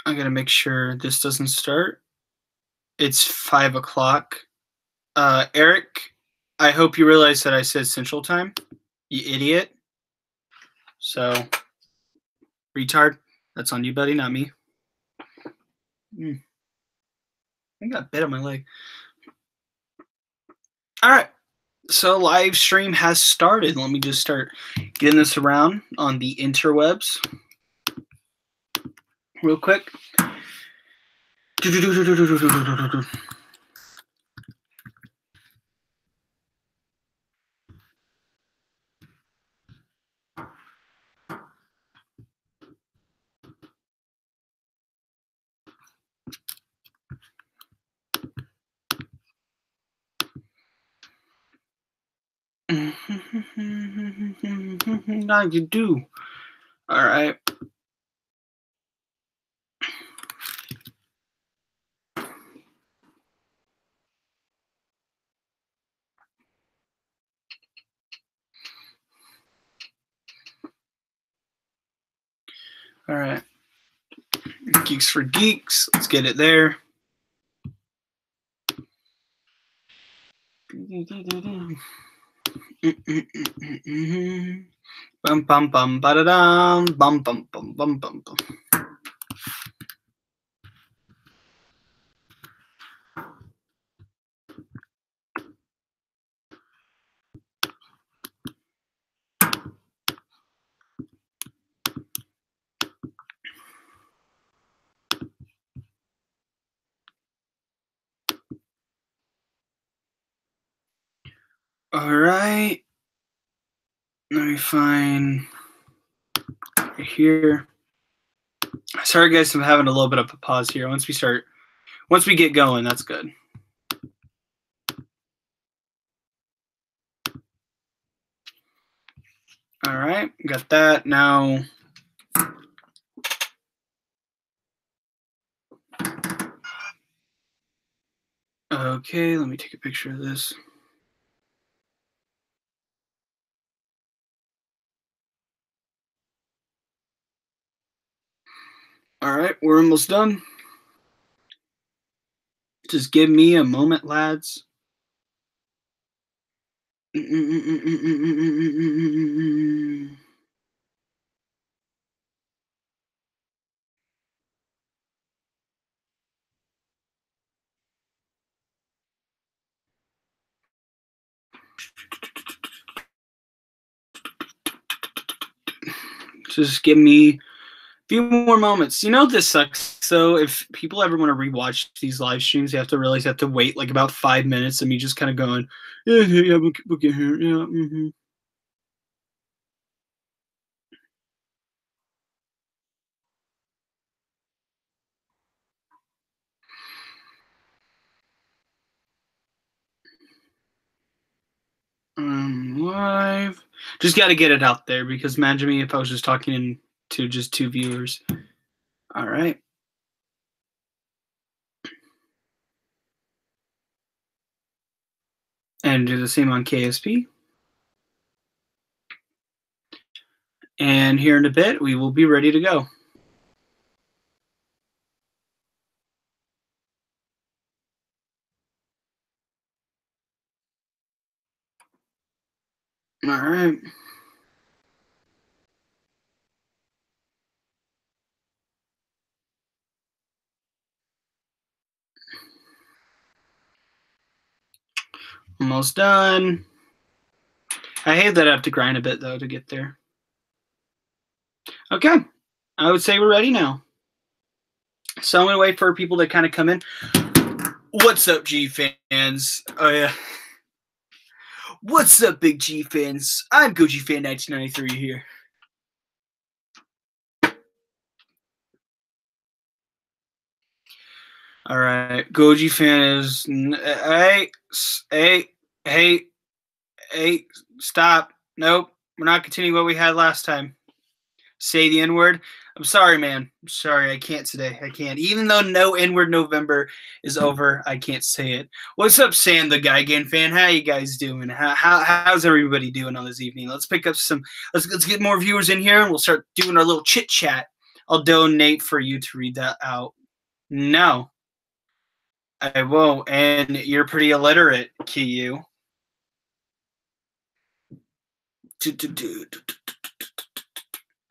I gotta make sure this doesn't start. It's 5 o'clock. Eric, I hope you realize that I said Central Time, you idiot. So, retard, that's on you, buddy, not me. I got a bit on my leg. All right, so live stream has started. Let me just start getting this around on the interwebs real quick. Now you do. All right. All right. Geeks for Geeks. Let's get it there. Bum bum bum ba da dum bum bum bum bum bum bum. All right. Let me find right here. Sorry, guys, I'm having a little bit of a pause here. Once we get going, that's good. All right, got that. Now, okay, let me take a picture of this. All right, we're almost done. Just give me a moment, lads. Just give me a few more moments. You know, this sucks. So if people ever want to rewatch these live streams, they have to realize they have to wait like about 5 minutes of me just kind of going, yeah, we'll get here. Yeah, mm-hmm. Live. Just got to get it out there because imagine me if I was just talking to just 2 viewers. All right. And do the same on KSP. And here in a bit, we will be ready to go. All right. Almost done. I hate that I have to grind a bit, though, to get there. Okay. I would say we're ready now. So I'm going to wait for people to kind of come in. What's up, G fans? Oh, yeah. What's up, big G fans? I'm Goji Fan 1993 here. All right. Goji Fan is... Hey, stop. Nope. We're not continuing what we had last time. Say the N-word. I'm sorry, man. I'm sorry. I can't today. I can't. Even though no N-word November is over, I can't say it. What's up, Sam, the Gigan fan? How you guys doing? How's everybody doing on this evening? Let's pick up some... Let's get more viewers in here, and we'll start doing our little chit-chat I'll donate for you to read that out. No, I won't. And you're pretty illiterate, Kiyu.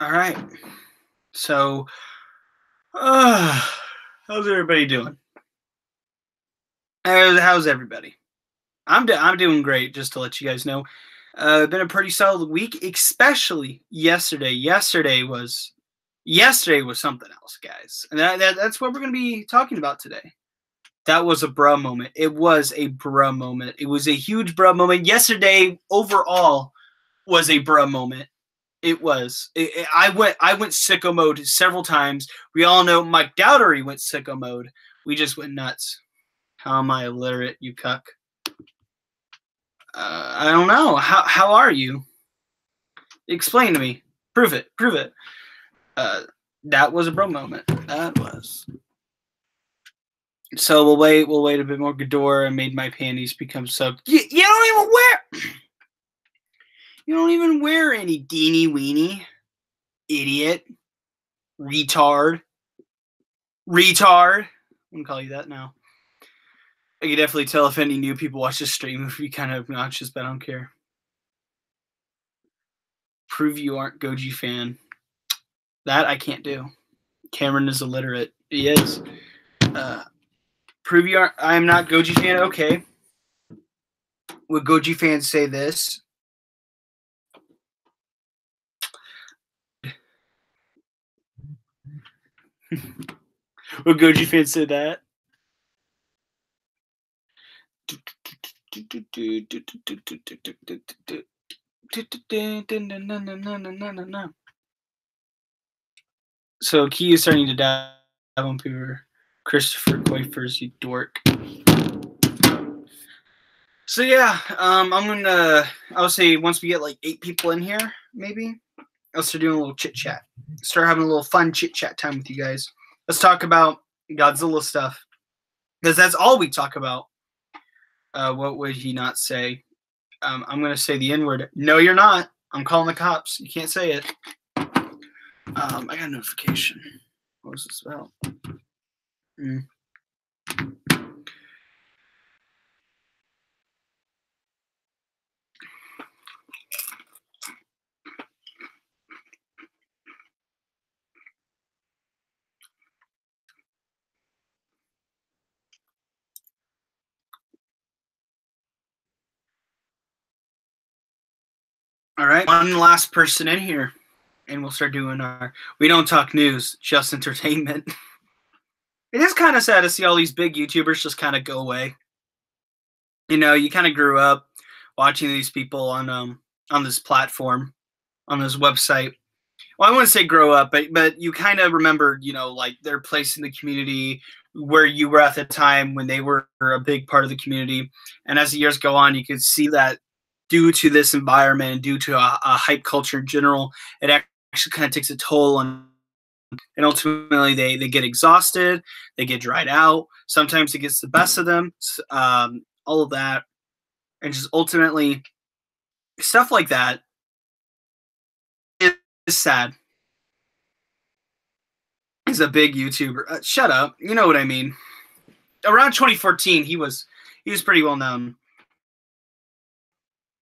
All right. So, how's everybody doing? How's everybody? I'm doing great. Just to let you guys know, been a pretty solid week, especially yesterday. Yesterday was something else, guys, and that's what we're gonna be talking about today. That was a bruh moment. It was a bruh moment. It was a huge bruh moment. Yesterday, overall, was a bruh moment. It was. I went sicko mode several times. We all know Mike Dowdery went sicko mode. We just went nuts. How am I illiterate, you cuck? I don't know. How are you? Explain to me. Prove it. Prove it. That was a bro moment. That was. So we'll wait a bit more. Ghidorah made my panties become sub. You don't even wear any deenie weenie. Idiot. Retard. I'm gonna call you that now. I can definitely tell if any new people watch this stream if you kind of obnoxious, but I don't care. Prove you aren't Goji fan. That I can't do. Cameron is illiterate. He is. Prove you aren't. I am not Goji fan. Okay. Would Goji fans say this? Would Goji fans say that? So Key is starting to dab on people. Christopher Coifers, you dork. So yeah, I'll say once we get like 8 people in here, maybe I'll start doing a little chit chat. Start having a little fun chit chat time with you guys. Let's talk about Godzilla stuff, because that's all we talk about. What would he not say? I'm gonna say the N-word. No, you're not. I'm calling the cops. You can't say it. I got a notification. What was this about? All right, one last person in here, and we'll start doing our. We don't talk news, just entertainment. It is kind of sad to see all these big YouTubers just kind of go away. You know, you kind of grew up watching these people on this platform, on this website. Well, I wouldn't say grow up, but you kind of remember, you know, like their place in the community, where you were at the time when they were a big part of the community. And as the years go on, you could see that due to this environment and due to a hype culture in general, it actually kind of takes a toll on. And ultimately, they get exhausted, they get dried out. Sometimes it gets the best of them, all of that. And just ultimately, stuff like that is sad. He's a big YouTuber. Shut up. You know what I mean. Around 2014, he was pretty well known.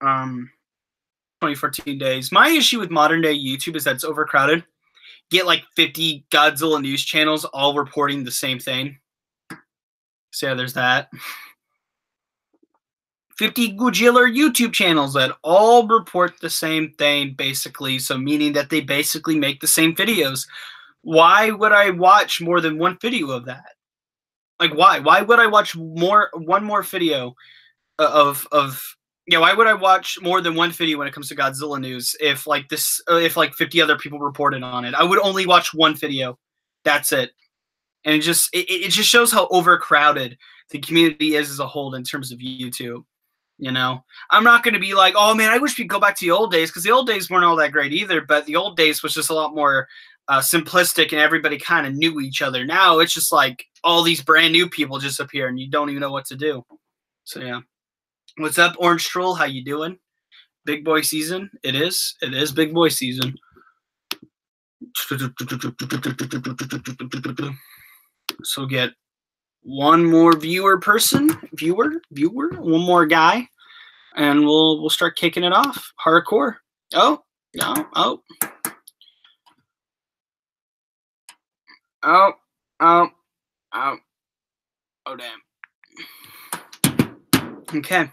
2014 days. My issue with modern day YouTube is that it's overcrowded. Get like 50 Godzilla news channels all reporting the same thing. So yeah, there's that. 50 Godzilla YouTube channels that all report the same thing, basically. So meaning that they basically make the same videos. Why would I watch more than one video of that? Like, why? Why would I watch one more video of why would I watch more than one video when it comes to Godzilla news if like 50 other people reported on it? I would only watch one video. That's it. And it just shows how overcrowded the community is as a whole in terms of YouTube. You know, I'm not going to be like, oh man, I wish we'd go back to the old days, because the old days weren't all that great either. But the old days was just a lot more simplistic, and everybody kind of knew each other. Now it's just like all these brand new people just appear, and you don't even know what to do. So yeah, what's up, Orange Troll? How you doing? Big boy season. It is big boy season. So get one more viewer, one more guy, and we'll start kicking it off. Hardcore. Oh, no, oh. Oh, oh, oh. Oh, damn. Okay.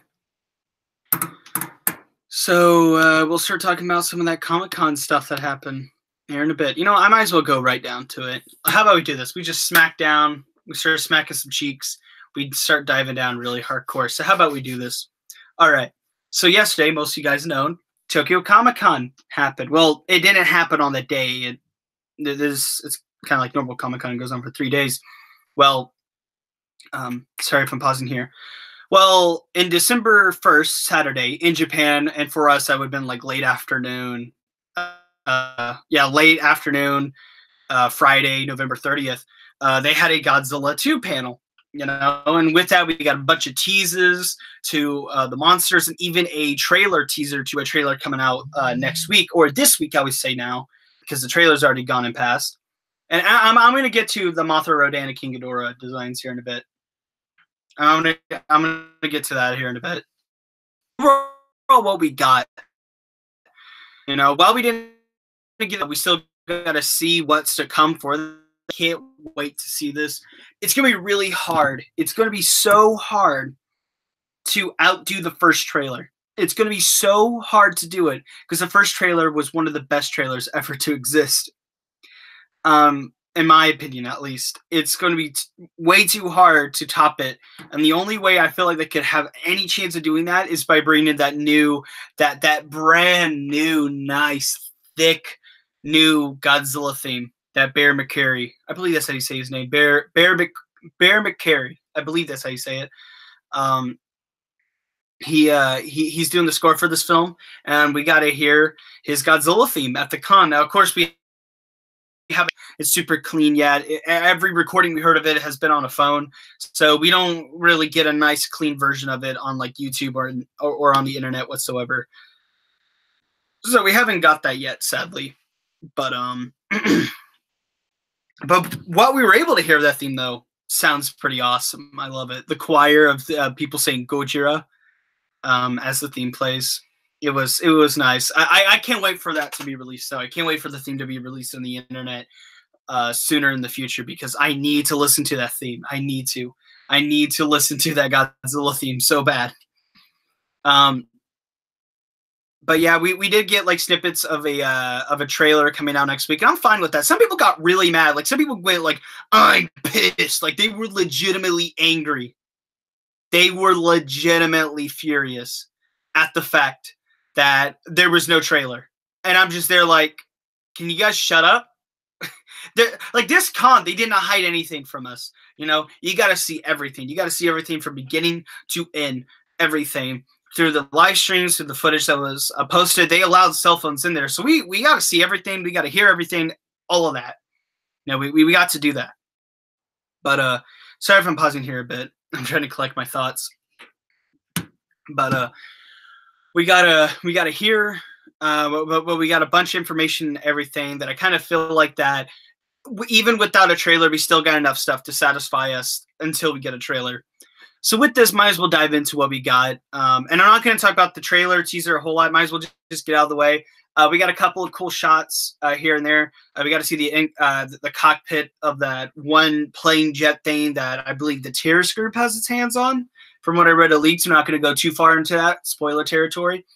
So we'll start talking about some of that Comic-Con stuff that happened here in a bit. You know, I might as well go right down to it. How about we do this? We just smack down. We start smacking some cheeks. We start diving down really hardcore. So how about we do this? All right. So yesterday, most of you guys know, Tokyo Comic-Con happened. Well, it didn't happen on the day. It's kind of like normal Comic-Con. It goes on for 3 days. Well, sorry if I'm pausing here. Well, in December 1st, Saturday, in Japan, and for us, that would have been like late afternoon. Late afternoon, Friday, November 30th. They had a Godzilla 2 panel, you know, and with that, we got a bunch of teases to the monsters and even a trailer teaser to a trailer coming out next week, or this week, I would say now, because the trailer's already gone and passed. And I'm going to get to the Mothra, Rodan, and King Ghidorah designs here in a bit. I'm gonna get to that here in a bit. Overall, what we got, you know, while we didn't get it, we still got to see what's to come for this. I can't wait to see this. It's gonna be really hard. It's gonna be so hard to outdo the first trailer. It's gonna be so hard to do it because the first trailer was one of the best trailers ever to exist. In my opinion, at least, it's going to be way too hard to top it. And the only way I feel like they could have any chance of doing that is by bringing that brand new, nice, thick, new Godzilla theme. That Bear McCary. I believe that's how you say his name. Bear McCary. I believe that's how you say it. He's doing the score for this film, and we got to hear his Godzilla theme at the con. Now, of course, we have it's super clean yet. Every recording we heard of it has been on a phone, so we don't really get a nice clean version of it on like YouTube or on the internet whatsoever. So we haven't got that yet, sadly. But but what we were able to hear of that theme though sounds pretty awesome. I love it. The choir of people saying Gojira as the theme plays. It was nice. I can't wait for that to be released. So I can't wait for the theme to be released on the internet sooner in the future because I need to listen to that theme. I need to listen to that Godzilla theme so bad. But yeah, we did get like snippets of a trailer coming out next week, and I'm fine with that. Some people got really mad. Like some people went like, "I'm pissed." Like they were legitimately angry. They were legitimately furious at the fact that there was no trailer. And I'm just there like, can you guys shut up? Like this con, they did not hide anything from us. You know, you got to see everything. You got to see everything from beginning to end, everything. Through the live streams, through the footage that was posted, they allowed cell phones in there. So we got to see everything. We got to hear everything, all of that. You know, we got to do that. But sorry if I'm pausing here a bit. I'm trying to collect my thoughts. But we gotta hear, but we got a bunch of information and everything that I kind of feel like that even without a trailer, we still got enough stuff to satisfy us until we get a trailer. So with this, might as well dive into what we got. And I'm not going to talk about the trailer teaser a whole lot. Might as well just get out of the way. We got a couple of cool shots here and there. We got to see the cockpit of that one plane jet thing that I believe the Terrorist Group has its hands on. From what I read at leaks, I'm not going to go too far into that. Spoiler territory.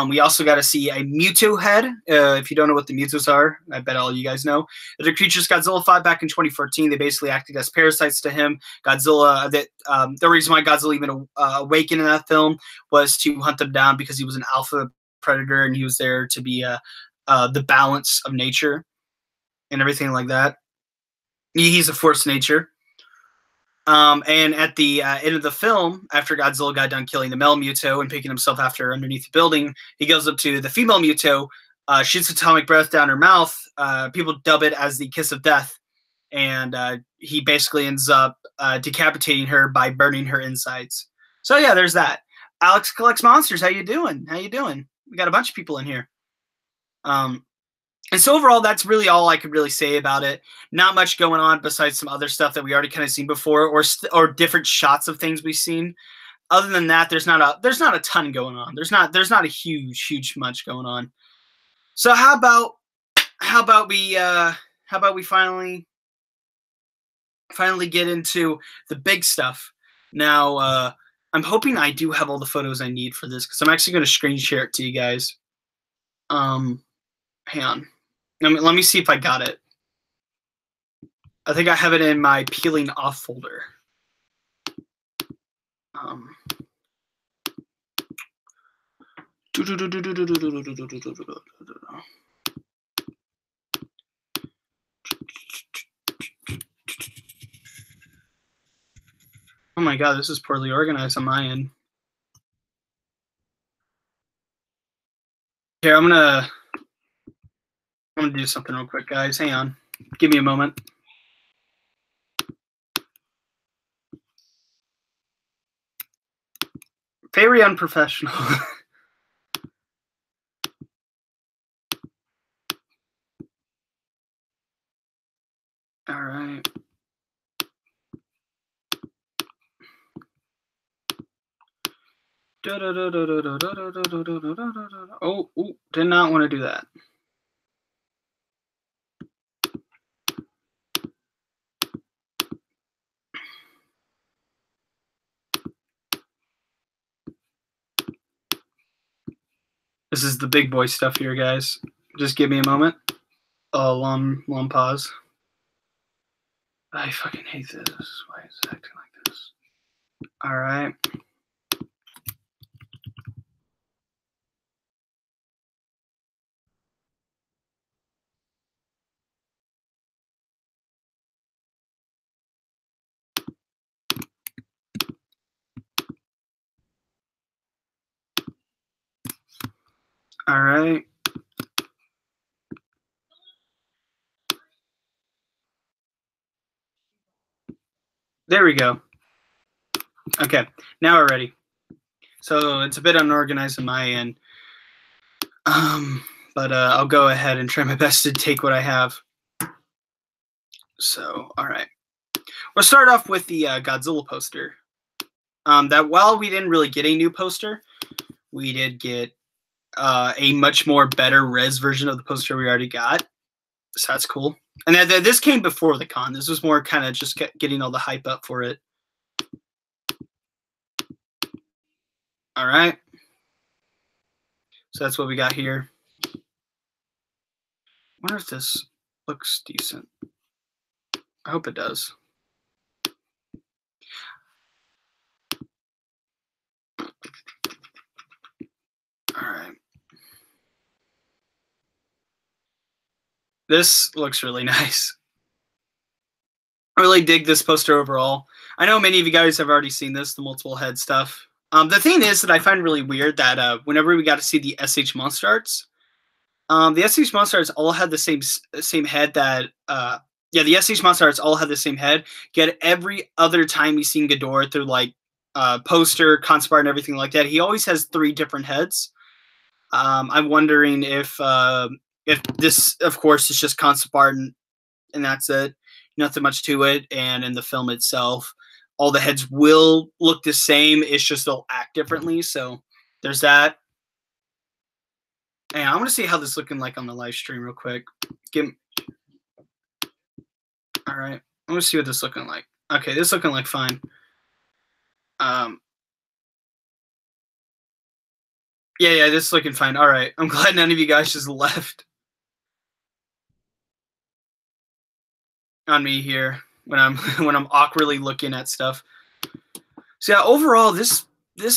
We also got to see a Mewtwo head. If you don't know what the Mewtwo's are, I bet all you guys know. The creatures Godzilla fought back in 2014. They basically acted as parasites to him. Godzilla, the reason why Godzilla even awakened in that film was to hunt them down because he was an alpha predator and he was there to be the balance of nature and everything like that. He's a force of nature. And at the end of the film, after Godzilla got done killing the male Mewtwo and picking himself after underneath the building, he goes up to the female Mewtwo, shoots atomic breath down her mouth. People dub it as the kiss of death. And he basically ends up decapitating her by burning her insides. So yeah, there's that. Alex Collects Monsters, how you doing? How you doing? We got a bunch of people in here. And so overall, that's really all I could really say about it. Not much going on besides some other stuff that we already kind of seen before, or different shots of things we've seen. Other than that, there's not a ton going on. There's not a huge much going on. So how about we finally get into the big stuff. Now, I'm hoping I do have all the photos I need for this, because I'm actually going to screen share it to you guys. Hang on. Let me see if I got it. I think I have it in my peeling off folder. Oh my god, this is poorly organized on my end. Here, I'm gonna do something real quick, guys. Hang on. Give me a moment. Very unprofessional. All right. Oh, did not want to do that. This is the big boy stuff here, guys. Just give me a moment. Long pause. I fucking hate this. Why is it acting like this? All right. All right. There we go. Okay, now we're ready. So it's a bit unorganized on my end, but I'll go ahead and try my best to take what I have. So, all right. We'll start off with the Godzilla poster. That while we didn't really get a new poster, we did get a much more better res version of the poster we already got. So that's cool. And this came before the con. This was more kind of just getting all the hype up for it. All right. So that's what we got here. I wonder if this looks decent. I hope it does. All right. This looks really nice. I really dig this poster overall. I know many of you guys have already seen this, the multiple head stuff. The thing is that I find really weird that whenever we got to see the SH Monster Arts, the SH Monster Arts all had the same head that the SH Monster Arts all had the same head. Yet every other time you seen Ghidorah through like poster, concept art, and everything like that, he always has 3 different heads. I'm wondering if this, of course, is just concept art and that's it. Nothing much to it. And in the film itself, all the heads will look the same. It's just they'll act differently. So there's that. And I want to see how this is looking like on the live stream real quick. All right. I want to see what this is looking like. Okay, this is looking like fine. Yeah, this is looking fine. All right. I'm glad none of you guys just left on me here when I'm awkwardly looking at stuff. So yeah, overall, this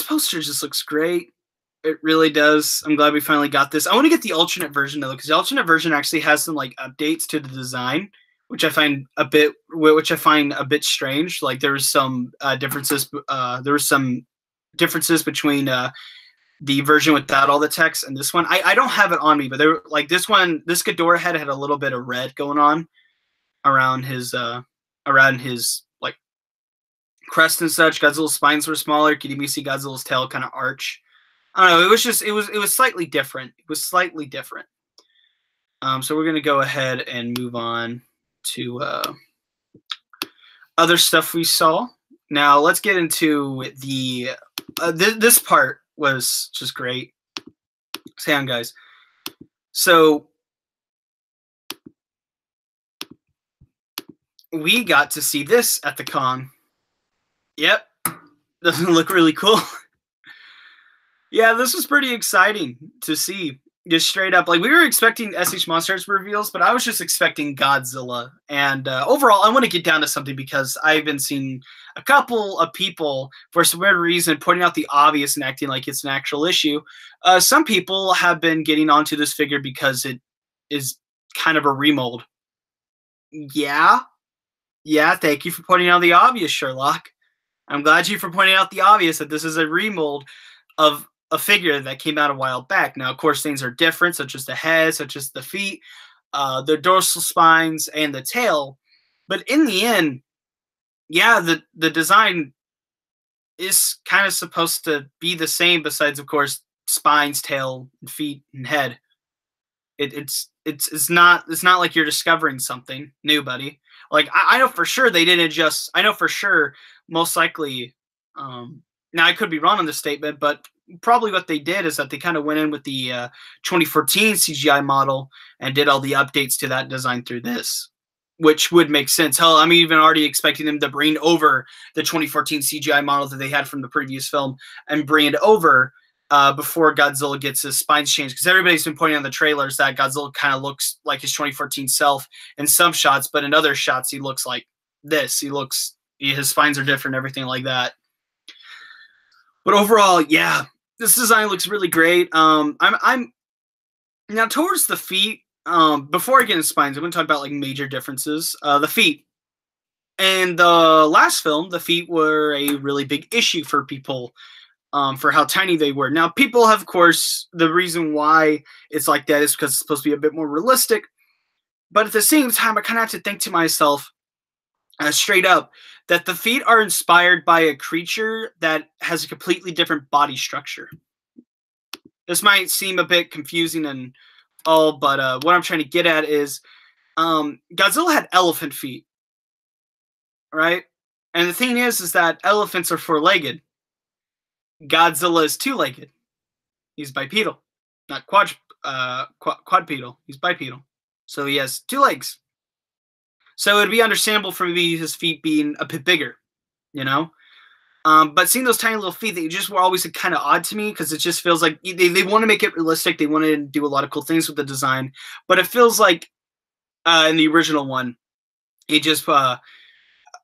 poster just looks great. It really does. I'm glad we finally got this. I want to get the alternate version though, because the alternate version actually has some like updates to the design, which I find a bit strange. Like there was some differences. There were some differences between the version without all the text and this one. I don't have it on me, but there like this Ghidorah head had a little bit of red going on around his like crest and such. Godzilla's spines were smaller. You could even see Godzilla's tail kind of arch. I don't know. It was slightly different. It was slightly different. So we're going to go ahead and move on to other stuff we saw. Now let's get into the this part was just great. Hang on, guys. So we got to see this at the con. Yep. Doesn't it look really cool? Yeah, this was pretty exciting to see. Just straight up, like we were expecting SH Monsters reveals, but I was just expecting Godzilla. And overall, I want to get down to something because I've been seeing a couple of people, for some weird reason, pointing out the obvious and acting like it's an actual issue. Some people have been getting onto this figure because it is kind of a remold. Yeah. Yeah, thank you for pointing out the obvious, Sherlock. I'm glad you for pointing out the obvious that this is a remold of a figure that came out a while back. Now, of course, things are different, such as the head, such as the feet, the dorsal spines, and the tail. But in the end, yeah, the design is kind of supposed to be the same, besides, of course, spines, tail, feet, and head. It's not like you're discovering something new, buddy. Like I know for sure they didn't just. I know for sure, most likely. Now I could be wrong on this statement, but probably what they did is that they kind of went in with the 2014 CGI model and did all the updates to that design through this, which would make sense. Hell, I'm even already expecting them to bring over the 2014 CGI model that they had from the previous film and bring it over before Godzilla gets his spines changed, because everybody's been pointing on the trailers that Godzilla kind of looks like his 2014 self in some shots, but in other shots he looks like this. His spines are different, everything like that. But overall, yeah, this design looks really great. I'm now towards the feet. Before I get into spines, I'm going to talk about like major differences. The feet. In the last film, the feet were a really big issue for people. For how tiny they were. Now, people have, of course, the reason why it's like that is because it's supposed to be a bit more realistic. But at the same time, I kind of have to think to myself, straight up, that the feet are inspired by a creature that has a completely different body structure. This might seem a bit confusing and all, but what I'm trying to get at is Godzilla had elephant feet, right? And the thing is that elephants are four-legged. Godzilla is two-legged. He's bipedal, not quadrupedal. He's bipedal, so he has two legs. So it'd be understandable for maybe his feet being a bit bigger, you know. But seeing those tiny little feet, they just were always kind of odd to me because it just feels like they want to make it realistic. They want to do a lot of cool things with the design, but it feels like in the original one, it just felt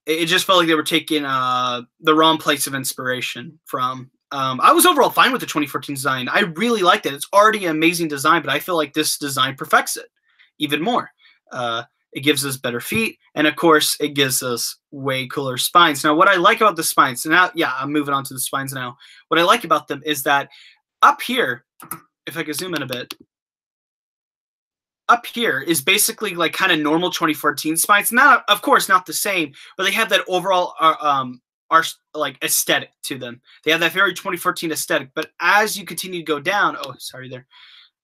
like they were taking the wrong place of inspiration from. I was overall fine with the 2014 design. I really liked it. It's already an amazing design, but I feel like this design perfects it even more. It gives us better feet, and of course, it gives us way cooler spines. Now, what I like about the spines, now, yeah, I'm moving on to the spines now. What I like about them is that up here, if I could zoom in a bit, up here is basically like kind of normal 2014 spines. Not, of course, not the same, but they have that overall like aesthetic to them. They have that very 2014 aesthetic. But as you continue to go down, oh, sorry there.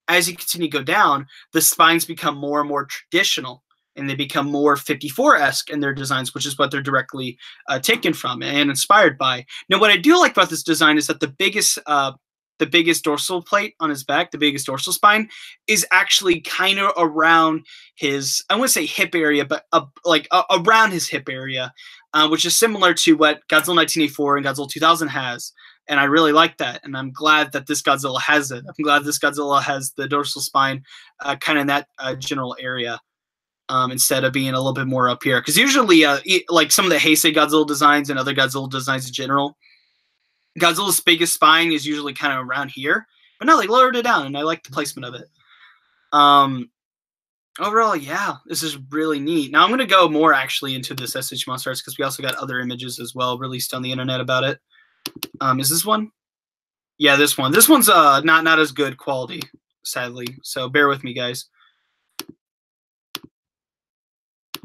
As you continue to go down, the spines become more and more traditional, and they become more 54-esque in their designs, which is what they're directly taken from and inspired by. Now, what I do like about this design is that the biggest dorsal plate on his back, the biggest dorsal spine, is actually kind of around his, I wouldn't say hip area, but around his hip area, which is similar to what Godzilla 1984 and Godzilla 2000 has. And I really like that. And I'm glad that this Godzilla has it. I'm glad this Godzilla has the dorsal spine kind of in that general area. Instead of being a little bit more up here. Because usually, like some of the Heisei Godzilla designs and other Godzilla designs in general, Godzilla's biggest spine is usually kind of around here. But no, they lowered it down, and I like the placement of it. Overall, yeah, this is really neat. Now, I'm going to go more, actually, into this SH Monsters, because we also got other images as well released on the internet about it. Is this one? Yeah, this one. This one's not as good quality, sadly. So bear with me, guys.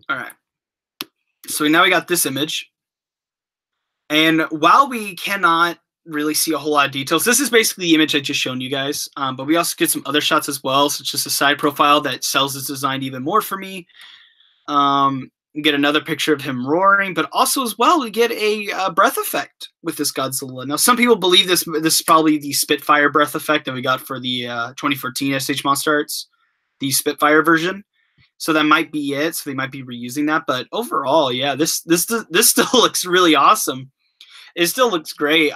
All right. So now we got this image. And while we cannot really see a whole lot of details. This is basically the image I just shown you guys, but we also get some other shots as well. So it's just a side profile that sells this design even more for me. We get another picture of him roaring, but also as well we get a breath effect with this Godzilla. Now, some people believe this is probably the Spitfire breath effect that we got for the 2014 SH Monster Arts, the Spitfire version. So that might be it. So they might be reusing that. But overall, yeah, this still looks really awesome. It still looks great.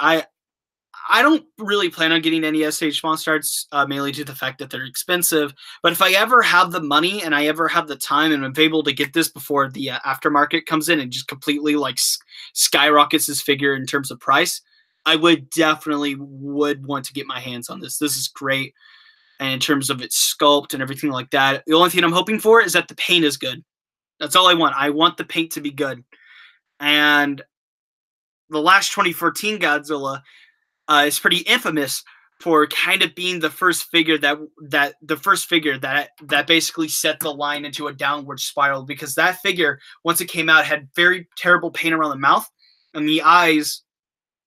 I don't really plan on getting any SH Monster Arts, mainly due to the fact that they're expensive. But if I ever have the money and I ever have the time and I'm able to get this before the aftermarket comes in and just completely like skyrockets this figure in terms of price, I would definitely want to get my hands on this. This is great. And in terms of its sculpt and everything like that, the only thing I'm hoping for is that the paint is good. That's all I want. I want the paint to be good. And the last 2014 Godzilla is pretty infamous for kind of being the first figure that basically set the line into a downward spiral, because that figure, once it came out, had very terrible paint around the mouth and the eyes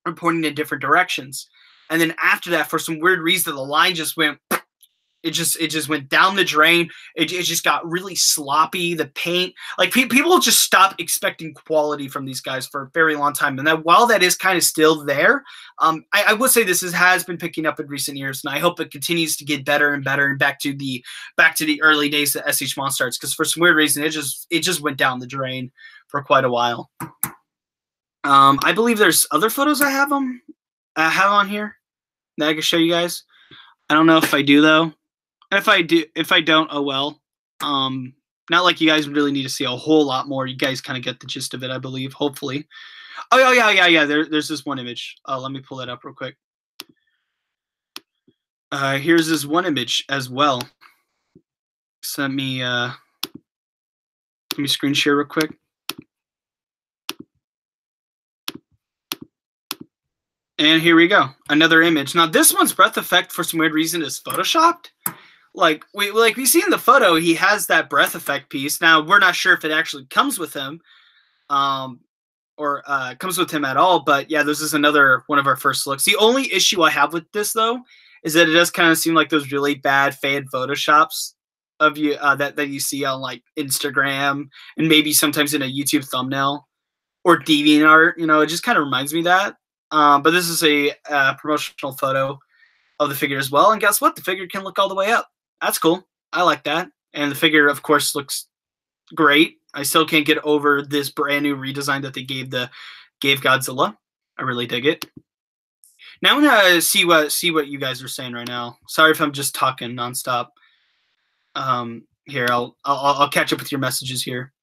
were pointing in different directions. And then after that, for some weird reason, the line just went. It just went down the drain. It just got really sloppy. The paint, like people just stopped expecting quality from these guys for a very long time. And that while that is kind of still there, I would say this has been picking up in recent years, and I hope it continues to get better and better and back to the early days of SH Monster Arts, because for some weird reason it just went down the drain for quite a while. I believe there's other photos I have on here that I can show you guys. I don't know if I do though. If I don't, oh well. Not like you guys really need to see a whole lot more. You guys kind of get the gist of it, I believe, hopefully. Oh, yeah. There's this one image. Let me pull that up real quick. Here's this one image as well. So let me screen share real quick. And here we go. Another image. Now, this one's breath effect, for some weird reason, is photoshopped. Like we see in the photo, he has that breath effect piece. Now, we're not sure if it actually comes with him, or comes with him at all. But yeah, this is another one of our first looks. The only issue I have with this, though, is that it does kind of seem like those really bad fan photoshops of you that you see on like Instagram and maybe sometimes in a YouTube thumbnail or DeviantArt. You know, it just kind of reminds me of that. But this is a promotional photo of the figure as well. And guess what? The figure can look all the way up. That's cool. I like that. And the figure, of course, looks great. I still can't get over this brand new redesign that they gave Godzilla. I really dig it. Now I'm gonna see what you guys are saying right now. Sorry if I'm just talking nonstop. Here, I'll catch up with your messages here.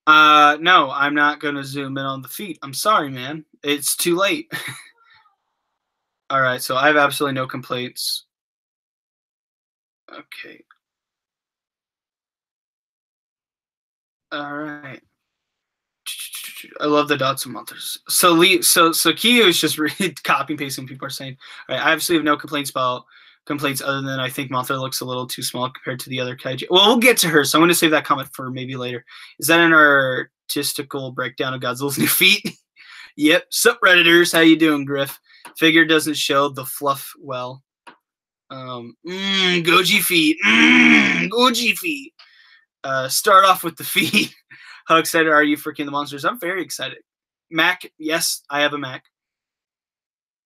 No, I'm not gonna zoom in on the feet. I'm sorry, man. It's too late. All right, so I have absolutely no complaints. Okay. All right. I love the dots and monsters. So Kiyu is just really copy pasting what people are saying. All right, I absolutely have no complaints other than I think Mothra looks a little too small compared to the other kaiju. Well, we'll get to her, so I'm going to save that comment for maybe later. Is that an artistical breakdown of Godzilla's new feet? Yep. Sup, Redditors? How you doing, Griff? Figure doesn't show the fluff well. Goji feet. Goji feet. Start off with the feet. How excited are you for King of the Monsters? I'm very excited. Mac, yes, I have a Mac.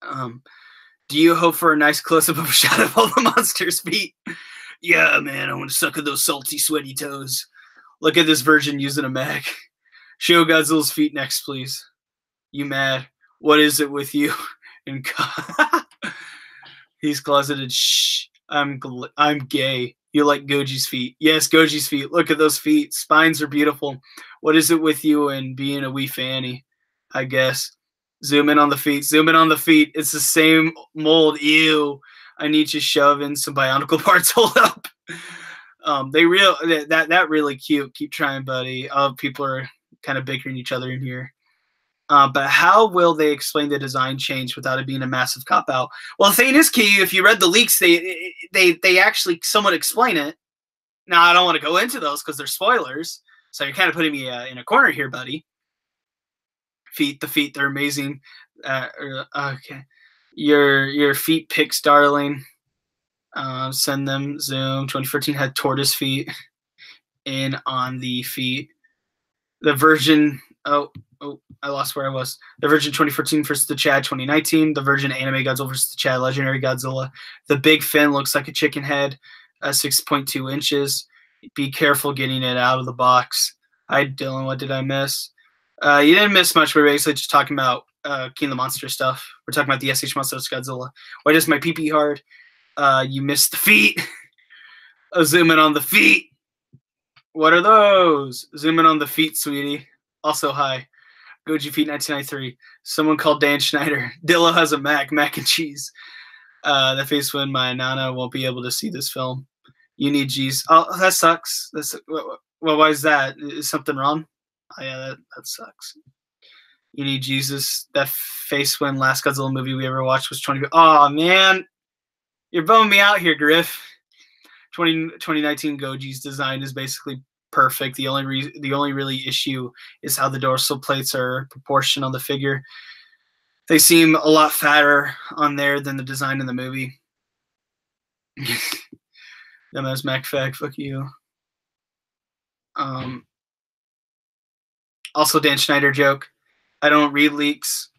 Do you hope for a nice close-up of a shot of all the monsters' feet? Yeah, man, I want to suck at those salty, sweaty toes. Look at this version using a Mac. Show Godzilla's feet next, please. You mad? What is it with you? And he's closeted. Shh. I'm gay. You like Goji's feet? Yes, Goji's feet. Look at those feet. Spines are beautiful. What is it with you and being a wee fanny? I guess. Zoom in on the feet. Zoom in on the feet. It's the same mold. Ew. I need to shove in some bionicle parts. Hold up. That really cute. Keep trying, buddy. Oh, people are kind of bickering each other in here. But how will they explain the design change without it being a massive cop-out? Well, the thing is, Key, if you read the leaks, they actually somewhat explain it. Now, I don't want to go into those because they're spoilers, so you're kind of putting me in a corner here, buddy. feet. The feet, they're amazing. Okay, your feet pics, darling. Send them. Zoom. 2014 had tortoise feet. In on the feet. The version. Oh, I lost where I was. The version 2014 versus the Chad 2019. The version anime Godzilla versus the Chad Legendary Godzilla. The big fin looks like a chicken head. 6.2 inches. Be careful getting it out of the box. Hi, Dylan. What did I miss? You didn't miss much. We're basically just talking about King of the Monster stuff. We're talking about the SH Monsters Godzilla. Why does my pee-pee hard? You missed the feet. Zoom in on the feet. What are those? Zoom in on the feet, sweetie. Also, hi. Goji Feet 1993. Someone called Dan Schneider. Dillo has a mac and cheese. The face when my Nana won't be able to see this film. You need G's. Oh, that sucks. Well, why is that? Is something wrong? Oh, yeah, that sucks. You need Jesus. That face when last Godzilla movie we ever watched was 20. Oh, man. You're bumming me out here, Griff. 2019 Goji's design is basically perfect. The only really issue is how the dorsal plates are proportioned on the figure. They seem a lot fatter on there than the design in the movie. MS MacFag, fuck you. Also, Dan Schneider joke. I don't read leaks.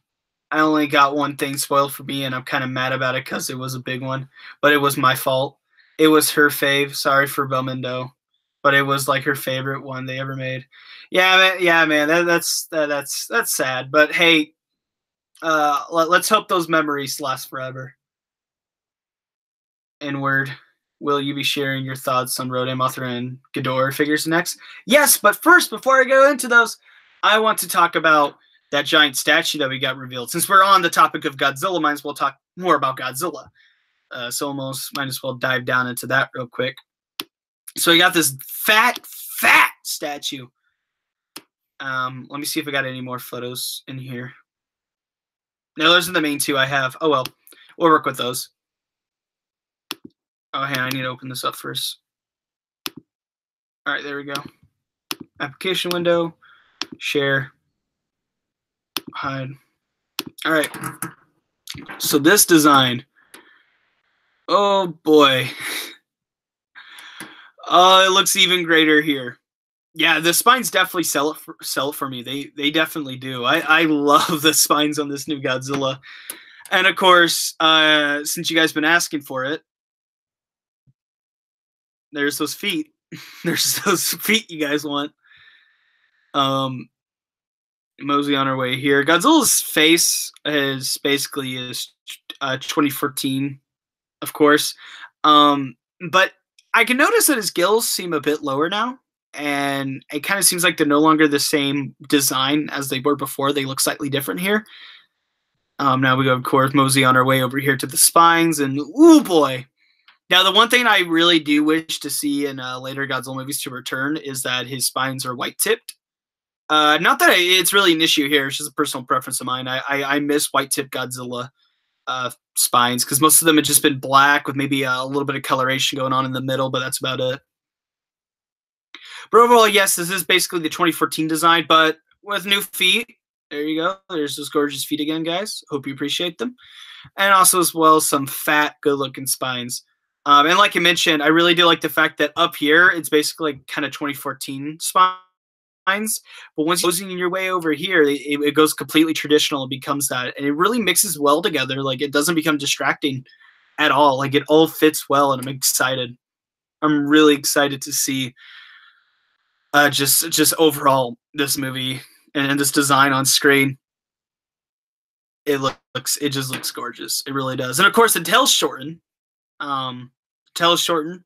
I only got one thing spoiled for me, and I'm kind of mad about it because it was a big one. But it was my fault. It was her fave. Sorry for Bumendo. But it was like her favorite one they ever made. Yeah, man. That's sad. But hey, let's hope those memories last forever. N-word. Will you be sharing your thoughts on Rodan, Mothra, and Ghidorah figures next? Yes, but first, before I go into those, I want to talk about that giant statue that we got revealed. Since we're on the topic of Godzilla, might as well talk more about Godzilla. So almost might as well dive down into that real quick. So we got this fat statue. Let me see if I got any more photos in here. No, those are the main two I have. Oh, well. We'll work with those. Oh, hey, I need to open this up first. All right, there we go. Application window. Share. Hide. All right. So this design. Oh, boy. Oh, it looks even greater here. Yeah, the spines definitely sell it for me. They definitely do. I love the spines on this new Godzilla. And of course, since you guys have been asking for it, there's those feet. There's those feet you guys want. Mosey on our way here. Godzilla's face is basically 2014, of course. But I can notice that his gills seem a bit lower now. And it kind of seems like they're no longer the same design as they were before. They look slightly different here. Now we go, of course, mosey on our way over here to the spines. And, ooh, boy. Now, the one thing I really do wish to see in later Godzilla movies to return is that his spines are white-tipped. Not that it's really an issue here. It's just a personal preference of mine. I miss white-tipped Godzilla spines because most of them have just been black with maybe a little bit of coloration going on in the middle, but that's about it. But overall, yes, this is basically the 2014 design, but with new feet. There you go. There's those gorgeous feet again, guys. Hope you appreciate them. And also as well some fat, good-looking spines. And like I mentioned, I really do like the fact that up here, it's basically kind of 2014 spines. But once you're your way over here, it goes completely traditional and becomes that. And it really mixes well together. Like, it doesn't become distracting at all. Like, it all fits well, and I'm excited. I'm really excited to see just overall this movie and this design on screen. It just looks gorgeous. It really does. And of course, the tail's shortened. Tail's shortened.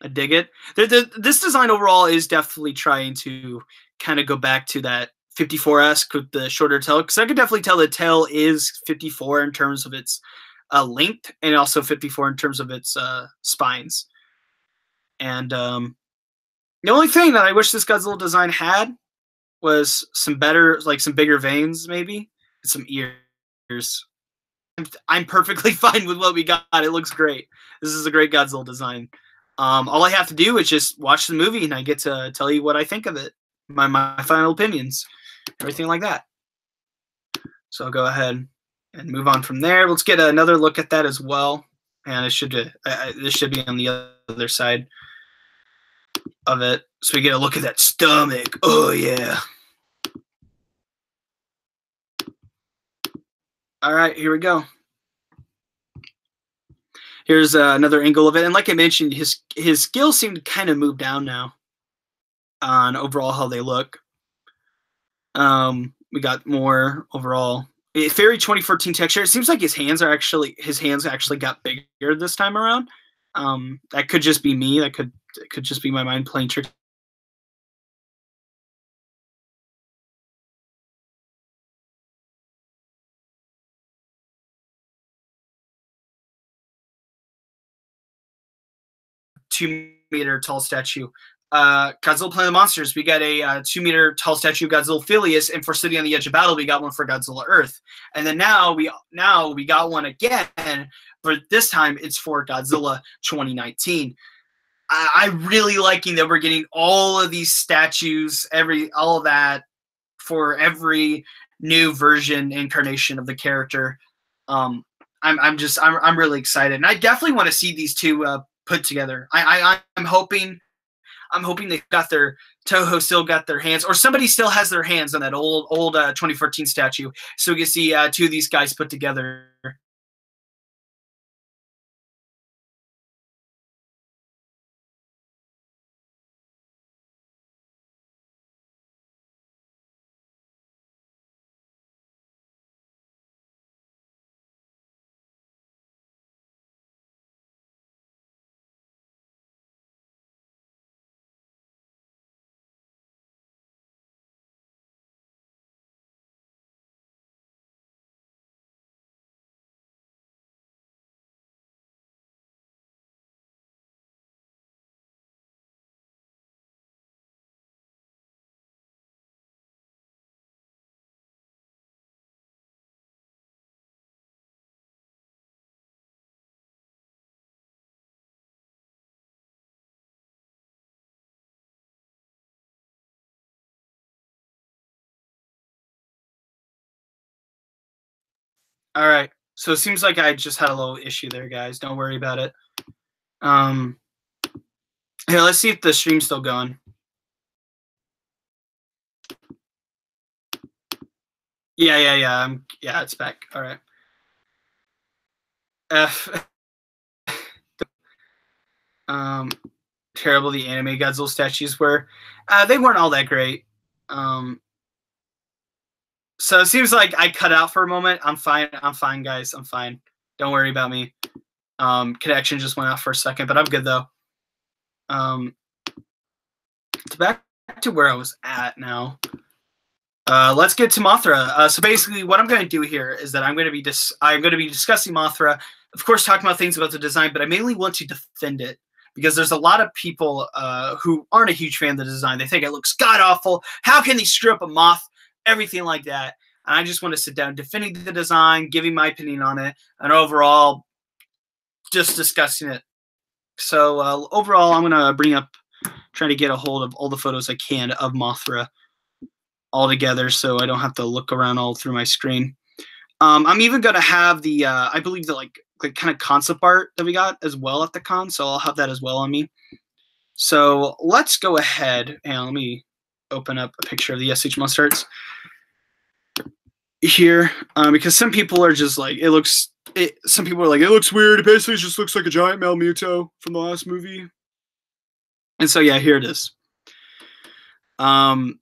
I dig it. This design overall is definitely trying to kind of go back to that 54-esque with the shorter tail, because I could definitely tell the tail is 54 in terms of its length, and also 54 in terms of its spines. And the only thing that I wish this Godzilla design had was some bigger veins, maybe, and some ears. I'm perfectly fine with what we got. It looks great. This is a great Godzilla design. All I have to do is just watch the movie, and I get to tell you what I think of it, my final opinions, everything like that. So I'll go ahead and move on from there. Let's get another look at that as well. And it should this should be on the other side of it. So we get a look at that stomach. Oh, yeah. All right, here we go. Here's another angle of it. And like I mentioned, his skills seem to kind of move down now on overall how they look. We got more overall. Fairy 2014 texture. It seems like his hands actually got bigger this time around. That could just be me. That could just be my mind playing tricks. Two-meter tall statue. Godzilla Planet of the Monsters, we got a 2-meter tall statue of Godzilla Phileas, and for City on the Edge of Battle, we got one for Godzilla Earth. And then now we got one again, but this time it's for Godzilla 2019. I'm really liking that we're getting all of these statues, all of that for every new version incarnation of the character. I'm really excited, and I definitely want to see these two put together. I'm hoping they got their Toho still got their hands, or somebody still has their hands on that old 2014 statue, so we can see two of these guys put together. All right. So it seems like I just had a little issue there, guys. Don't worry about it. Here, let's see if the stream's still going. Yeah. Yeah, it's back. All right. Terrible the anime Godzilla statues were. They weren't all that great. So it seems like I cut out for a moment. I'm fine, guys. I'm fine. Don't worry about me. Connection just went out for a second, but I'm good though. Back to where I was at now. Let's get to Mothra. So basically, what I'm going to do here is that I'm going to be discussing Mothra. Of course, talking about things about the design, but I mainly want to defend it because there's a lot of people who aren't a huge fan of the design. They think it looks god awful. How can they strip a moth? Everything like that. And I just want to sit down defending the design, giving my opinion on it, and overall just discussing it. So overall, I'm going to try to get a hold of all the photos I can of Mothra all together so I don't have to look around all through my screen. I'm even going to have the, I believe the like kind of concept art that we got as well at the con, so I'll have that as well on me. So let's go ahead and let me open up a picture of the SH Monster Arts here, because some people are just like, some people are like, it looks weird. It basically just looks like a giant male Muto from the last movie. And so, yeah, here it is. Now,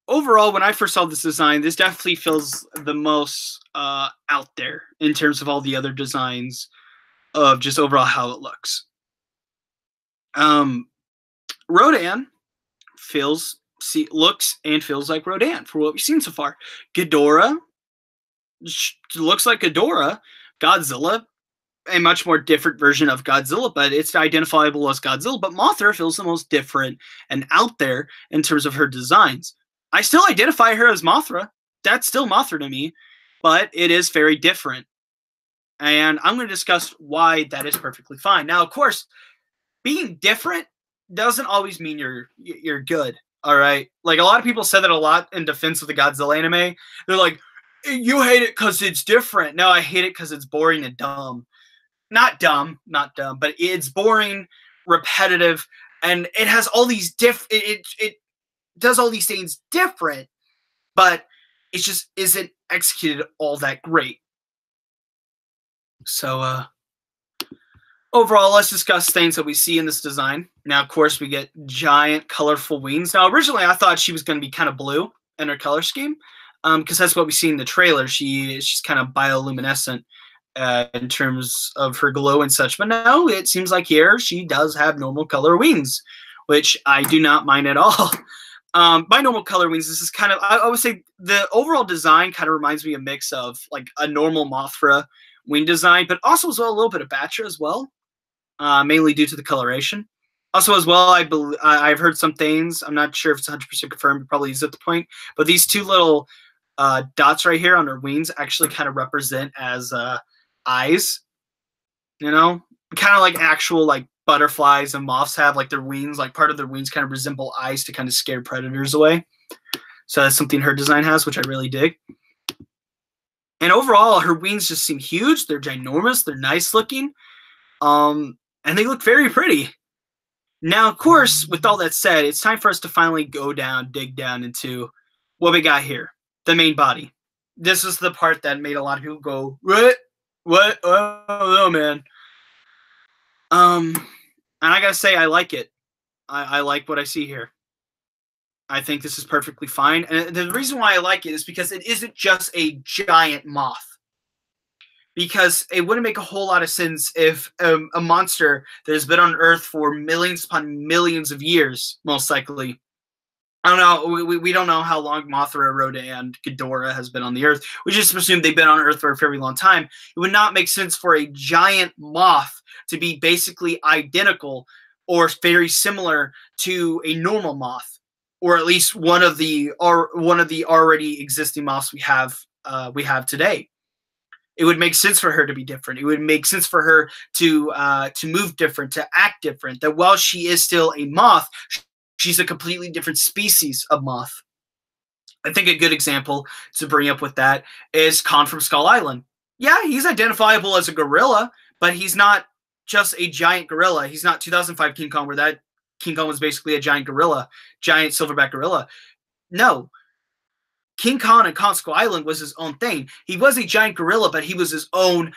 overall, when I first saw this design, this definitely feels the most out there in terms of all the other designs of just overall how it looks. Rodan looks and feels like Rodan for what we've seen so far. Ghidorah looks like Ghidorah. Godzilla, a much more different version of Godzilla, but it's identifiable as Godzilla. But Mothra feels the most different and out there in terms of her designs. I still identify her as Mothra. That's still Mothra to me, but it is very different. And I'm going to discuss why that is perfectly fine. Now, of course, being different doesn't always mean you're good. All right. Like a lot of people said that a lot in defense of the Godzilla anime. They're like, you hate it because it's different. No, I hate it because it's boring and dumb. Not dumb, but it's boring, repetitive, and it has all these it does all these things different, but it just isn't executed all that great. So overall, let's discuss things that we see in this design. Now, of course, we get giant, colorful wings. Now, originally, I thought she was going to be kind of blue in her color scheme, because that's what we see in the trailer. She's kind of bioluminescent in terms of her glow and such. But no, it seems like here she does have normal color wings, which I do not mind at all. By normal color wings, this is kind of, I would say the overall design kind of reminds me a mix of like a normal Mothra wing design, but also as well a little bit of Batra as well. Mainly due to the coloration. Also, as well, I've heard some things. I'm not sure if it's 100% confirmed. It probably is at the point. But these two little dots right here on her wings actually kind of represent as eyes. You know, kind of like actual like butterflies and moths have like their wings. Like part of their wings kind of resemble eyes to kind of scare predators away. So that's something her design has, which I really dig. And overall, her wings just seem huge. They're ginormous. They're nice looking. And they look very pretty. Now, of course, with all that said, it's time for us to finally dig down into what we got here, the main body. This is the part that made a lot of people go, what? Oh, no, man. And I gotta say, I like it. I like what I see here. I think this is perfectly fine. And the reason why I like it is because it isn't just a giant moth. Because it wouldn't make a whole lot of sense if a monster that has been on Earth for millions upon millions of years, most likely. I don't know. We don't know how long Mothra, Rhoda, and Ghidorah has been on the Earth. We just assume they've been on Earth for a very long time. It would not make sense for a giant moth to be basically identical or very similar to a normal moth, or at least one of the already existing moths we have today. It would make sense for her to be different. It would make sense for her to move different, to act different. That while she is still a moth, she's a completely different species of moth. I think a good example to bring up with that is Khan from Skull Island. Yeah, he's identifiable as a gorilla, but he's not just a giant gorilla. He's not 2005 King Kong, where that King Kong was basically a giant gorilla, giant silverback gorilla. No. King Kong and Kong Skull Island was his own thing. He was a giant gorilla, but he was his own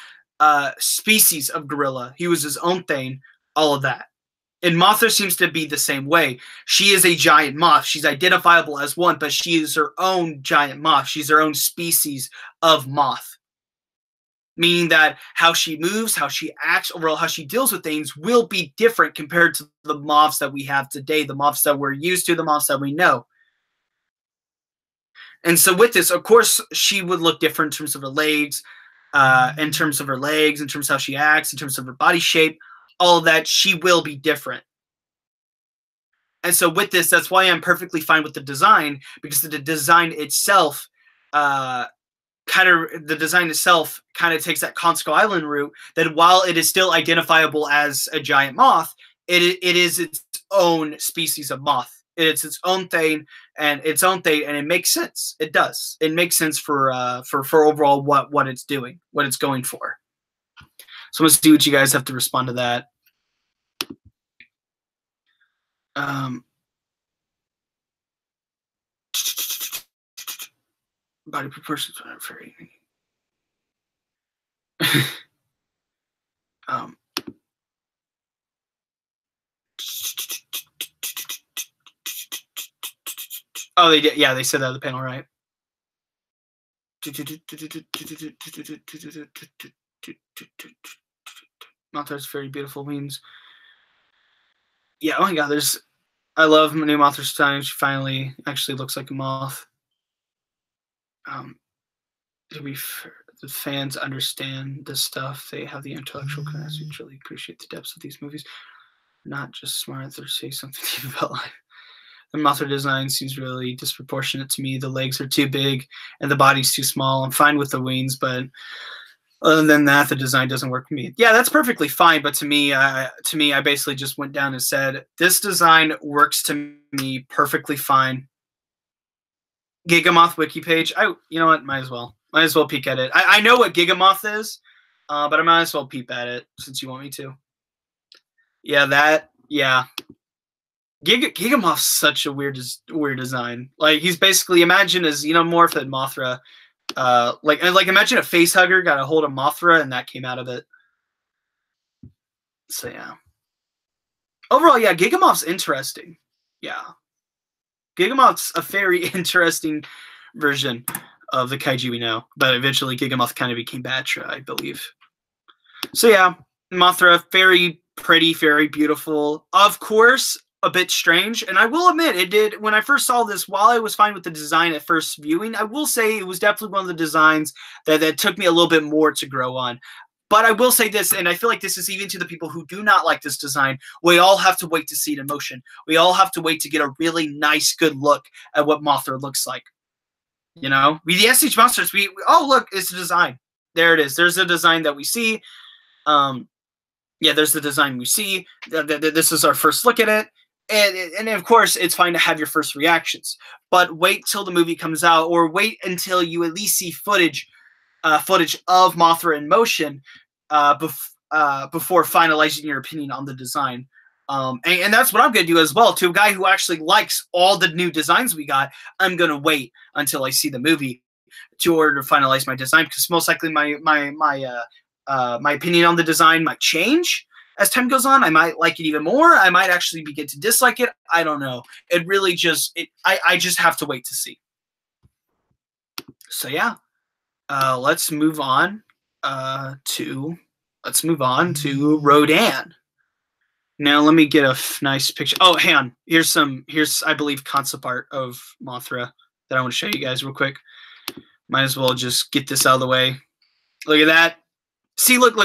species of gorilla. He was his own thing, all of that. And Mothra seems to be the same way. She is a giant moth. She's identifiable as one, but she is her own giant moth. She's her own species of moth. Meaning that how she moves, how she acts, overall how she deals with things will be different compared to the moths that we have today, the moths that we're used to, the moths that we know. And so with this, of course, she would look different in terms of her legs, in terms of how she acts, in terms of her body shape, all of that, she will be different. And so with this, that's why I'm perfectly fine with the design, because the design itself kind of takes that Khan Skull Island route, that while it is still identifiable as a giant moth, it is its own species of moth. It's its own thing, and it makes sense. It does. It makes sense for overall what it's doing, what it's going for. So let's see what you guys have to respond to that. Body proportions are very. Oh, they did. Yeah, they said that on the panel, right? Mothra's very beautiful wings. Yeah, oh my god, I love new Mothra's design. She finally actually looks like a moth. The fans understand this stuff. They have the intellectual capacity to really appreciate the depths of these movies. Not just smart, they're saying something deep about life. The Mothra design seems really disproportionate to me. The legs are too big and the body's too small. I'm fine with the wings, but Other than that, the design doesn't work for me. Yeah, that's perfectly fine. But to me, I basically just went down and said, this design works to me perfectly fine. Gigamoth wiki page. You know what? Might as well peek at it. I know what Gigamoth is, but I might as well peep at it since you want me to. Yeah. Gigamoth's such a weird design. Like, he's basically, imagine as Morph and Mothra. Like imagine a face hugger got a hold of Mothra and that came out of it. So yeah. Overall, yeah, Gigamoth's interesting. Yeah. Gigamoth's a very interesting version of the kaiju we know, but eventually Gigamoth kind of became Batra, I believe. So yeah, Mothra, very pretty, very beautiful. Of course, a bit strange, and I will admit, it did, when I first saw this, while I was fine with the design at first viewing, I will say it was definitely one of the designs that took me a little bit more to grow on. But I will say this, and I feel like this is even to the people who do not like this design, we all have to wait to see it in motion. We all have to wait to get a really nice, good look at what Mothra looks like. You know? We, the SH Monsters, oh, look, it's a design. There it is. There's a design that we see. Yeah, there's the design we see. This is our first look at it. And of course, it's fine to have your first reactions. But wait till the movie comes out, or wait until you at least see footage of Mothra in motion before finalizing your opinion on the design. And that's what I'm going to do as well. To a guy who actually likes all the new designs we got, I'm going to wait until I see the movie in order to finalize my design, because most likely my opinion on the design might change as time goes on. I might like it even more. I might actually begin to dislike it. I don't know. It really just, I just have to wait to see. So yeah, let's move on to Rodan. Now let me get a nice picture. Oh, hang on. Here's I believe concept art of Mothra that I want to show you guys real quick. Might as well just get this out of the way. Look at that. See, look.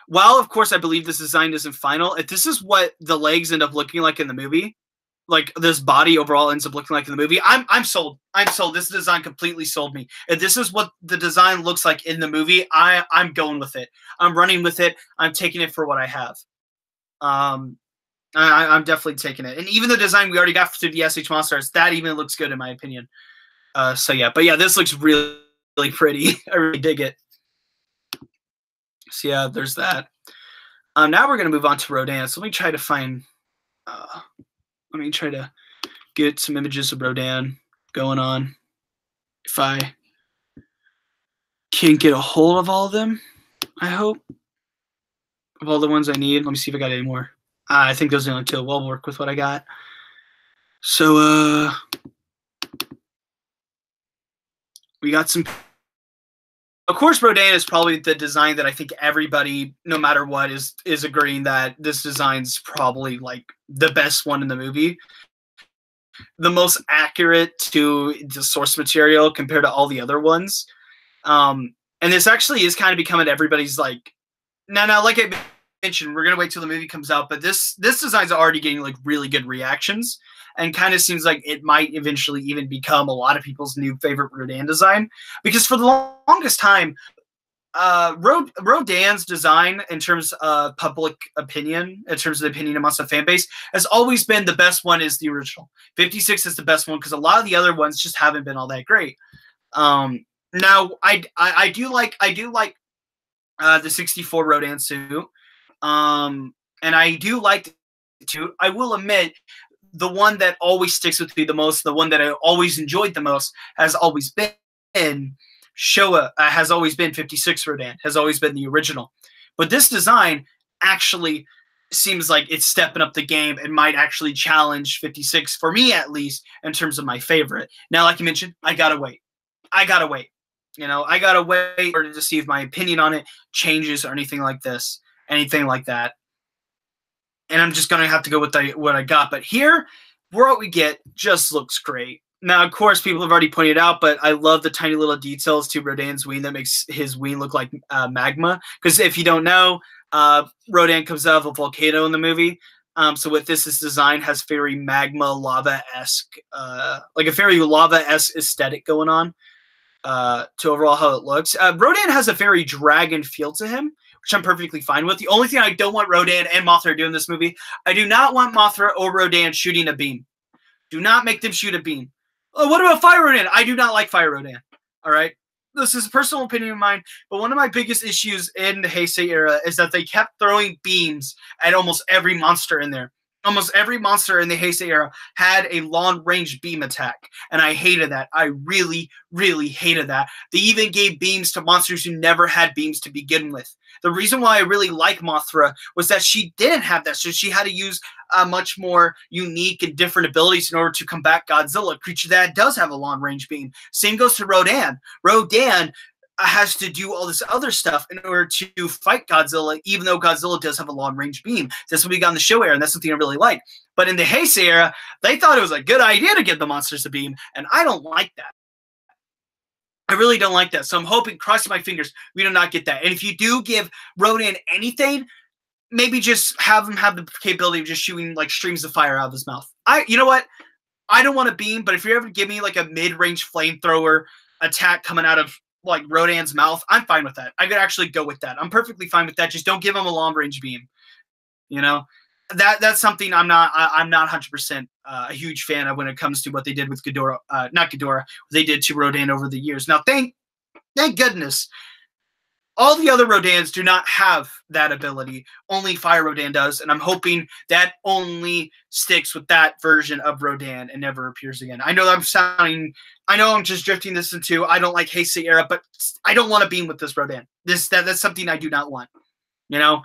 While, of course, I believe this design isn't final, if this is what the legs end up looking like in the movie, like this body overall ends up looking like in the movie, I'm sold. I'm sold. This design completely sold me. If this is what the design looks like in the movie, I'm going with it. I'm running with it. I'm taking it for what I have. I'm definitely taking it. And even the design we already got through the SH Monsters, that even looks good in my opinion. So yeah, but yeah, this looks really, really pretty. I really dig it. So yeah, there's that. Now we're going to move on to Rodan. So let me try to find, let me try to get some images of Rodan going on. If I can get a hold of all of them, I hope. Of all the ones I need. Let me see if I got any more. I think those are the only two. We'll work with what I got. So, we got some. Of course, Rodan is probably the design that I think everybody, no matter what, is agreeing that this design's probably like the best one in the movie. The most accurate to the source material compared to all the other ones. And this actually is kind of becoming everybody's like, now, like I mentioned, we're going to wait till the movie comes out, but this design's already getting like really good reactions. And kind of seems like it might eventually even become a lot of people's new favorite Rodan design. Because for the longest time, Rodan's design, in terms of public opinion, in terms of the opinion amongst the fan base, has always been the best one is the original. 56 is the best one because a lot of the other ones just haven't been all that great. Now, I do like the 64 Rodan suit. And I do like it too. I will admit, the one that always sticks with me the most, the one that I always enjoyed the most, has always been Showa, has always been 56 Rodan, has always been the original. But this design actually seems like it's stepping up the game and might actually challenge 56, for me at least, in terms of my favorite. Now, like you mentioned, I gotta wait. You know, I gotta wait to see if my opinion on it changes or anything like this, anything like that. And I'm just going to have to go with what I got. But here, what we get just looks great. Now, of course, people have already pointed out, but I love the tiny little details to Rodan's wing that makes his wing look like magma. Because if you don't know, Rodan comes out of a volcano in the movie. So with this design has very magma, lava-esque, like a very lava-esque aesthetic going on. to overall how it looks. Rodan has a very dragon feel to him, which I'm perfectly fine with. The only thing I don't want Rodan and Mothra to do in this movie, I do not want Mothra or Rodan shooting a beam. Do not make them shoot a beam. Oh, what about Fire Rodan? I do not like Fire Rodan. All right. This is a personal opinion of mine, but one of my biggest issues in the Heisei era is that they kept throwing beams at almost every monster in there. Almost every monster in the Heisei era had a long-range beam attack, and I hated that. I really, really hated that. They even gave beams to monsters who never had beams to begin with. The reason why I really like Mothra was that she didn't have that, so she had to use much more unique and different abilities in order to combat Godzilla, a creature that does have a long-range beam. Same goes to Rodan. Rodan has to do all this other stuff in order to fight Godzilla, even though Godzilla does have a long-range beam. That's what we got in the show era, and that's something I really like. But in the Heisei era, they thought it was a good idea to give the monsters a beam, and I don't like that. I really don't like that. So I'm hoping, crossing my fingers, we do not get that. And if you do give Rodan anything, maybe just have him have the capability of just shooting like streams of fire out of his mouth. You know what? I don't want a beam, but if you're ever to give me like a mid-range flamethrower attack coming out of like Rodan's mouth, I'm fine with that. I could actually go with that. I'm perfectly fine with that. Just don't give him a long-range beam. You know, that's something I'm not 100% a huge fan of when it comes to what they did with Ghidorah, not Ghidorah, what they did to Rodan over the years. Now, thank goodness, all the other Rodans do not have that ability. Only Fire Rodan does, and I'm hoping that only sticks with that version of Rodan and never appears again. I know I'm just drifting this into I don't like Heisei era, but I don't want to beam with this Rodan. That's something I do not want. You know,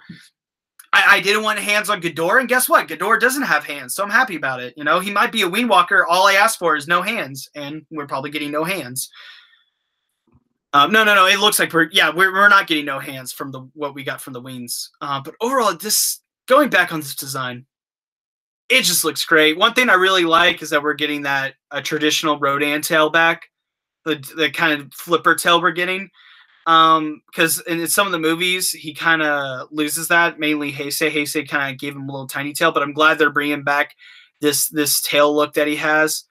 I didn't want hands on Ghidorah, and guess what? Ghidorah doesn't have hands, so I'm happy about it. You know, he might be a Windwalker. All I asked for is no hands, and we're probably getting no hands. No. It looks like we're not getting no hands from what we got from the wings. But overall, going back on this design, it just looks great. One thing I really like is that we're getting that traditional Rodan tail back, the kind of flipper tail we're getting. Because in some of the movies, he kind of loses that. Mainly Heisei. Heisei kind of gave him a little tiny tail, but I'm glad they're bringing back this tail look that he has.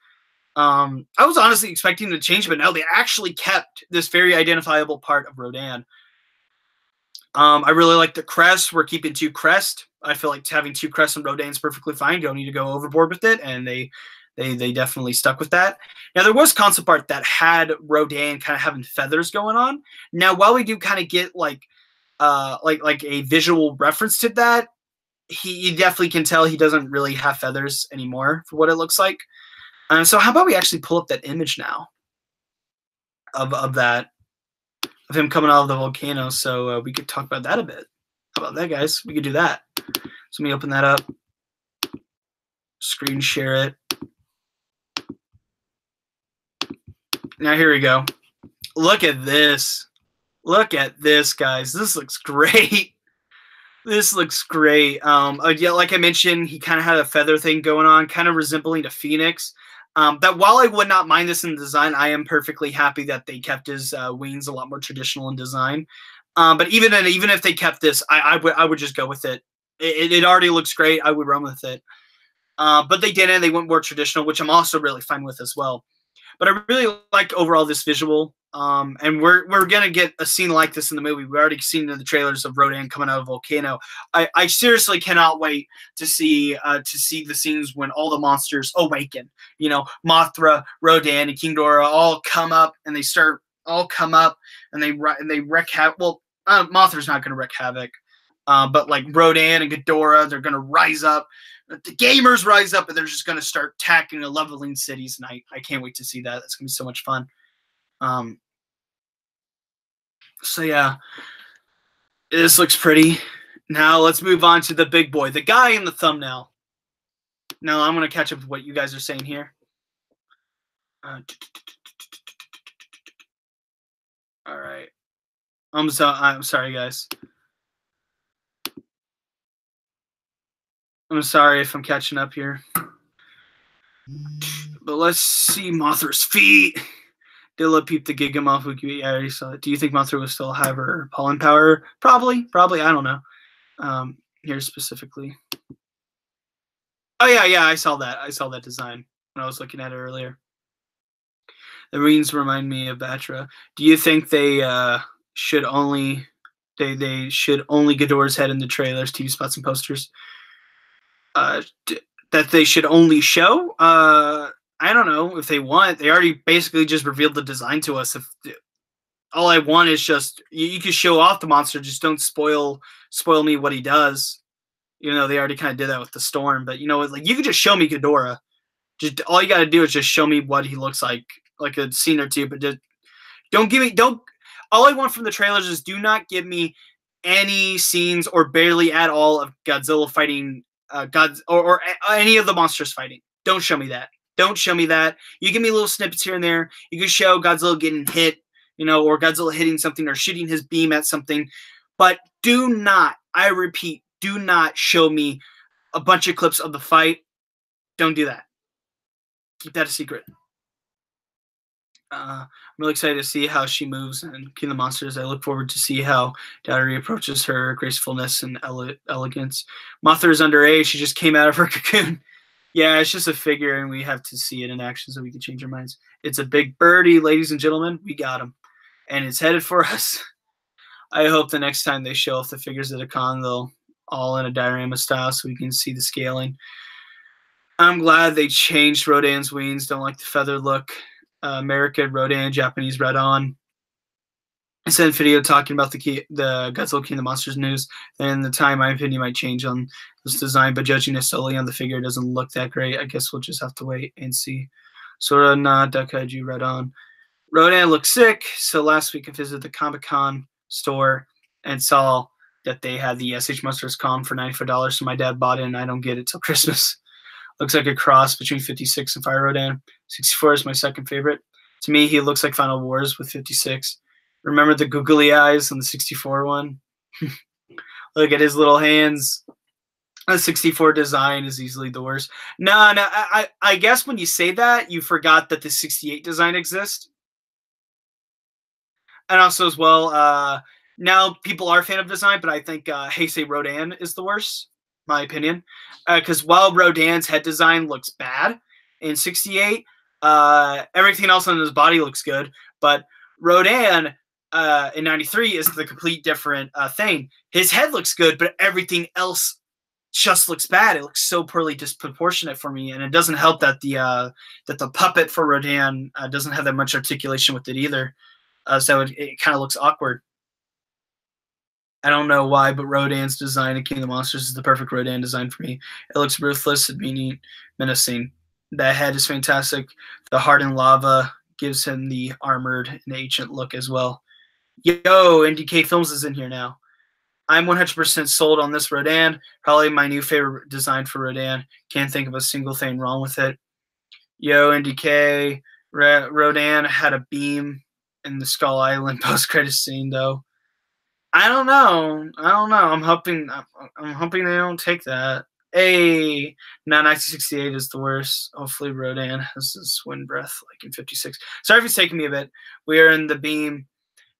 I was honestly expecting to change, but no, they actually kept this very identifiable part of Rodan. I really like the crest. We're keeping 2 crests. I feel like having 2 crests on Rodan is perfectly fine. You don't need to go overboard with it, and they definitely stuck with that. Now, there was concept art that had Rodan kind of having feathers going on. Now, while we do kind of get like a visual reference to that, you definitely can tell he doesn't really have feathers anymore for what it looks like. So how about we actually pull up that image now of him coming out of the volcano, so we could talk about that a bit. How about that, guys? We could do that. So let me open that up, screen share it. Now here we go. Look at this. Look at this, guys. This looks great. This looks great. Yeah, like I mentioned, he kind of had a feather thing going on, kind of resembling a phoenix. That while I would not mind this in the design, I am perfectly happy that they kept his wings a lot more traditional in design. But even if they kept this, I would just go with it. It already looks great. I would run with it. But they didn't. They went more traditional, which I'm also really fine with as well. But I really like overall this visual. And we're gonna get a scene like this in the movie. We already seen in the trailers of Rodan coming out of a volcano. I seriously cannot wait to see the scenes when all the monsters awaken. You know, Mothra, Rodan, and King Ghidorah all come up, and they wreak havoc. Well, Mothra's not gonna wreak havoc, but like Rodan and Ghidorah, they're gonna rise up. The gamers rise up, and they're just gonna start attacking and leveling cities. And I can't wait to see that. That's gonna be so much fun. So yeah, this looks pretty. Now let's move on to the big boy, the guy in the thumbnail. Now I'm going to catch up with what you guys are saying here. All right. I'm sorry, guys. I'm sorry if I'm catching up here. But let's see Mothra's feet. Dilla peeped the Gigamoth. Yeah, I already saw it. Do you think Mothra will still have her pollen power? Probably. I don't know. Here specifically. Oh yeah, I saw that. I saw that design when I was looking at it earlier. The wings remind me of Batra. Do you think they should only they should only Ghidorah's head in the trailers, TV spots, and posters? That they should only show? I don't know if they want. They already basically just revealed the design to us. If all I want is just you can show off the monster, just don't spoil me what he does. You know, they already kind of did that with the storm, but you know, like you could just show me Ghidorah. Just all you got to do is just show me what he looks like a scene or two. But just don't give me don't. All I want from the trailers is do not give me any scenes or barely at all of Godzilla fighting or any of the monsters fighting. Don't show me that. Don't show me that. You give me little snippets here and there. You can show Godzilla getting hit, you know, or Godzilla hitting something or shooting his beam at something. But do not, I repeat, do not show me a bunch of clips of the fight. Don't do that. Keep that a secret. I'm really excited to see how she moves in King of the Monsters. I look forward to see how Dowry approaches her gracefulness and elegance. Mothra is underage. She just came out of her cocoon. Yeah, it's just a figure, and we have to see it in action so we can change our minds. It's a big birdie, ladies and gentlemen. We got him. And it's headed for us. I hope the next time they show off the figures at a con, they'll all in a diorama style so we can see the scaling. I'm glad they changed Rodan's wings. Don't like the feather look. America, Rodan, Japanese Red On. I sent a video talking about the Godzilla King of the Monsters news, and the time my opinion might change on this design, but judging it solely on the figure, it doesn't look that great. I guess we'll just have to wait and see. Sora na Dakaiju Red On. Rodan looks sick, so last week I visited the Comic-Con store and saw that they had the SH Monsters Con for $95, so my dad bought it, and I don't get it till Christmas. Looks like a cross between 56 and Fire Rodan. 64 is my second favorite. To me, he looks like Final Wars with 56. Remember the googly eyes on the 64 one? Look at his little hands. The 64 design is easily the worst. No, I guess when you say that, you forgot that the 68 design exists. And also as well, now people are a fan of design, but I think Heisei Rodan is the worst, my opinion. Because while Rodan's head design looks bad in 68, everything else on his body looks good. But Rodan in 93 is the complete different thing. His head looks good, but everything else just looks bad. It looks so poorly disproportionate for me, and it doesn't help that the puppet for Rodan doesn't have that much articulation with it either. So it kind of looks awkward. I don't know why, but Rodan's design in King of the Monsters is the perfect Rodan design for me. It looks ruthless and menacing. That head is fantastic. The hardened lava gives him the armored and ancient look as well. Yo, NDK Films is in here now. I'm 100% sold on this Rodan. Probably my new favorite design for Rodan. Can't think of a single thing wrong with it. Yo, NDK. Rodan had a beam in the Skull Island post-credit scene, though. I don't know. I'm hoping they don't take that. Hey, now 1968 is the worst. Hopefully Rodan has this wind breath like in 56. Sorry if it's taking me a bit. We are in the beam.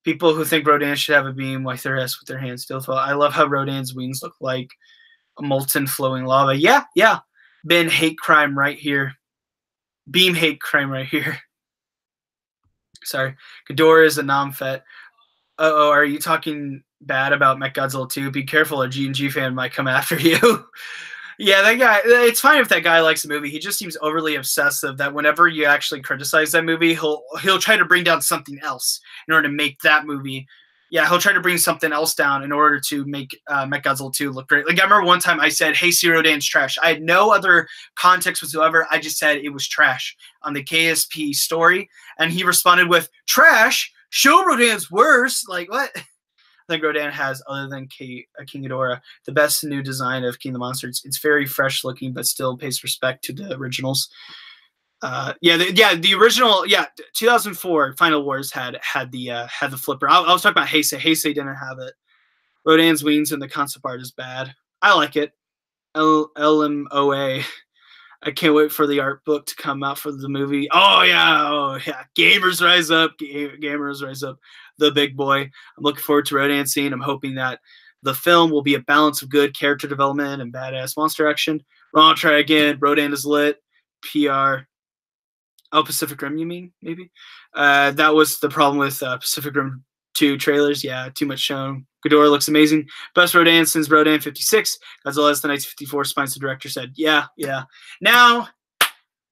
People who think Rodan should have a beam wipe their ass with their hands. Still, I love how Rodan's wings look like a molten flowing lava. Yeah. Ben hate crime right here. Beam hate crime right here. Sorry. Ghidorah is a nom-fet. Uh-oh, are you talking bad about Mechagodzilla 2? Be careful, a G&G fan might come after you. Yeah, that guy, it's fine if that guy likes the movie. He just seems overly obsessive that whenever you actually criticize that movie, he'll try to bring down something else in order to make that movie. Yeah, he'll try to bring something else down in order to make Mechagodzilla 2 look great. Like, I remember one time I said, hey, Rodan's trash. I had no other context whatsoever. I just said it was trash on the KSP story. And he responded with, trash? Show Rodan's worse. Like, what? I think Rodan has, other than King Ghidorah, the best new design of King of the Monsters. It's very fresh looking, but still pays respect to the originals. The original, 2004 Final Wars had the flipper. I was talking about Heisei. Heisei didn't have it. Rodan's wings in the concept art is bad. I like it. LMOA. I can't wait for the art book to come out for the movie. Oh yeah. Gamers rise up. Gamers rise up. The big boy. I'm looking forward to Rodan scene. I'm hoping that the film will be a balance of good character development and badass monster action. Wrong, try again. Rodan is lit. PR. Oh, Pacific Rim, you mean? Maybe. That was the problem with Pacific Rim 2 trailers. Yeah, too much shown. Ghidorah looks amazing. Best Rodan since Rodan 56. Godzilla as the 1954 Spines, the director said. Yeah, yeah. Now,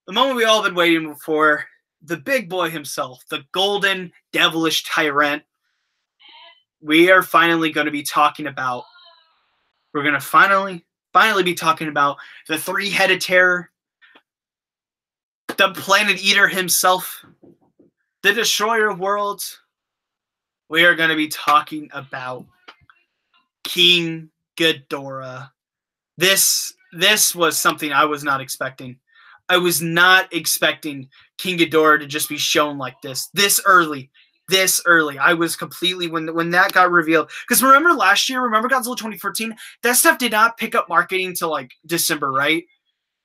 the moment we all been waiting for, the big boy himself, the golden, devilish tyrant. We are finally going to be talking about. We're going to finally be talking about the three-headed terror, the planet eater himself, the destroyer of worlds. We are going to be talking about King Ghidorah. This was something I was not expecting. I was not expecting King Ghidorah to just be shown like this early. I was completely when that got revealed. Because remember last year, remember Godzilla 2014? That stuff did not pick up marketing till like December, right?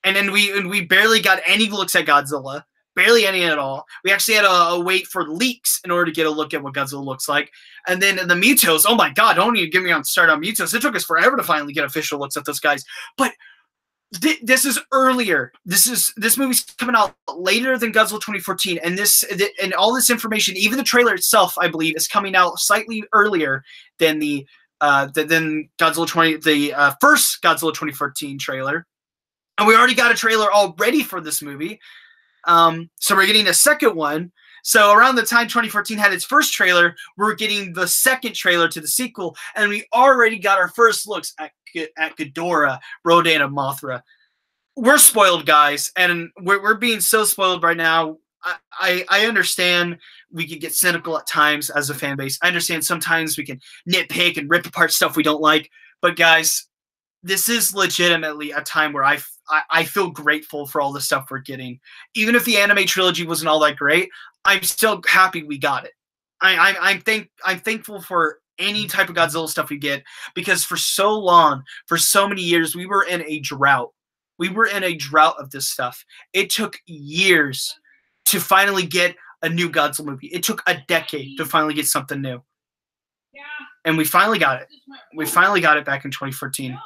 And then we barely got any looks at Godzilla. Barely any at all. We actually had to wait for leaks in order to get a look at what Godzilla looks like. And then the Mutos, oh my god, don't even get me on start on Mutos. It took us forever to finally get official looks at those guys. But this is earlier. This movie's coming out later than Godzilla 2014, and all this information, even the trailer itself, I believe, is coming out slightly earlier than the Godzilla the first Godzilla 2014 trailer. And we already got a trailer already for this movie. So we're getting a second one. So around the time 2014 had its first trailer, we're getting the second trailer to the sequel, and we already got our first looks at Ghidorah, Rodan, and Mothra. We're spoiled, guys, and we're being so spoiled right now. I understand we can get cynical at times as a fan base. I understand sometimes we can nitpick and rip apart stuff we don't like, but guys, this is legitimately a time where I feel grateful for all the stuff we're getting. Even if the anime trilogy wasn't all that great, I'm still happy we got it. I'm thankful for any type of Godzilla stuff we get, because for so long, for so many years, we were in a drought. We were in a drought of this stuff. It took years to finally get a new Godzilla movie. It took a decade to finally get something new. Yeah. And we finally got it. We finally got it back in 2014.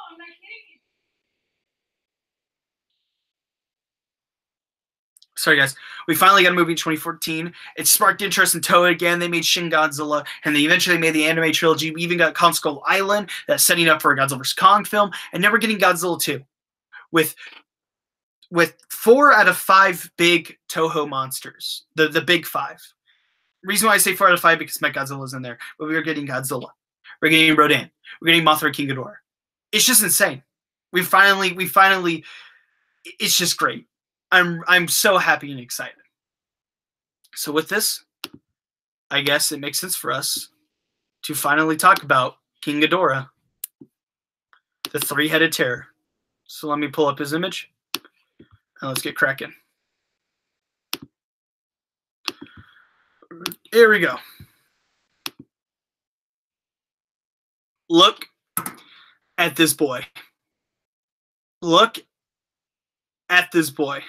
Sorry, guys. We finally got a movie in 2014. It sparked interest in Toei again. They made Shin Godzilla, and they eventually made the anime trilogy. We even got Kong Skull Island, that's setting up for a Godzilla vs. Kong film, and now we're getting Godzilla 2. With 4 out of 5 big Toho monsters. The big 5. Reason why I say 4 out of 5 because Mechagodzilla's in there. But we are getting Godzilla. We're getting Rodan. We're getting Mothra, King Ghidorah. It's just insane. We finally it's just great. I'm so happy and excited. So with this, I guess it makes sense for us to finally talk about King Ghidorah, the three-headed terror. So let me pull up his image, and let's get cracking. Here we go. Look at this boy. Look at this boy.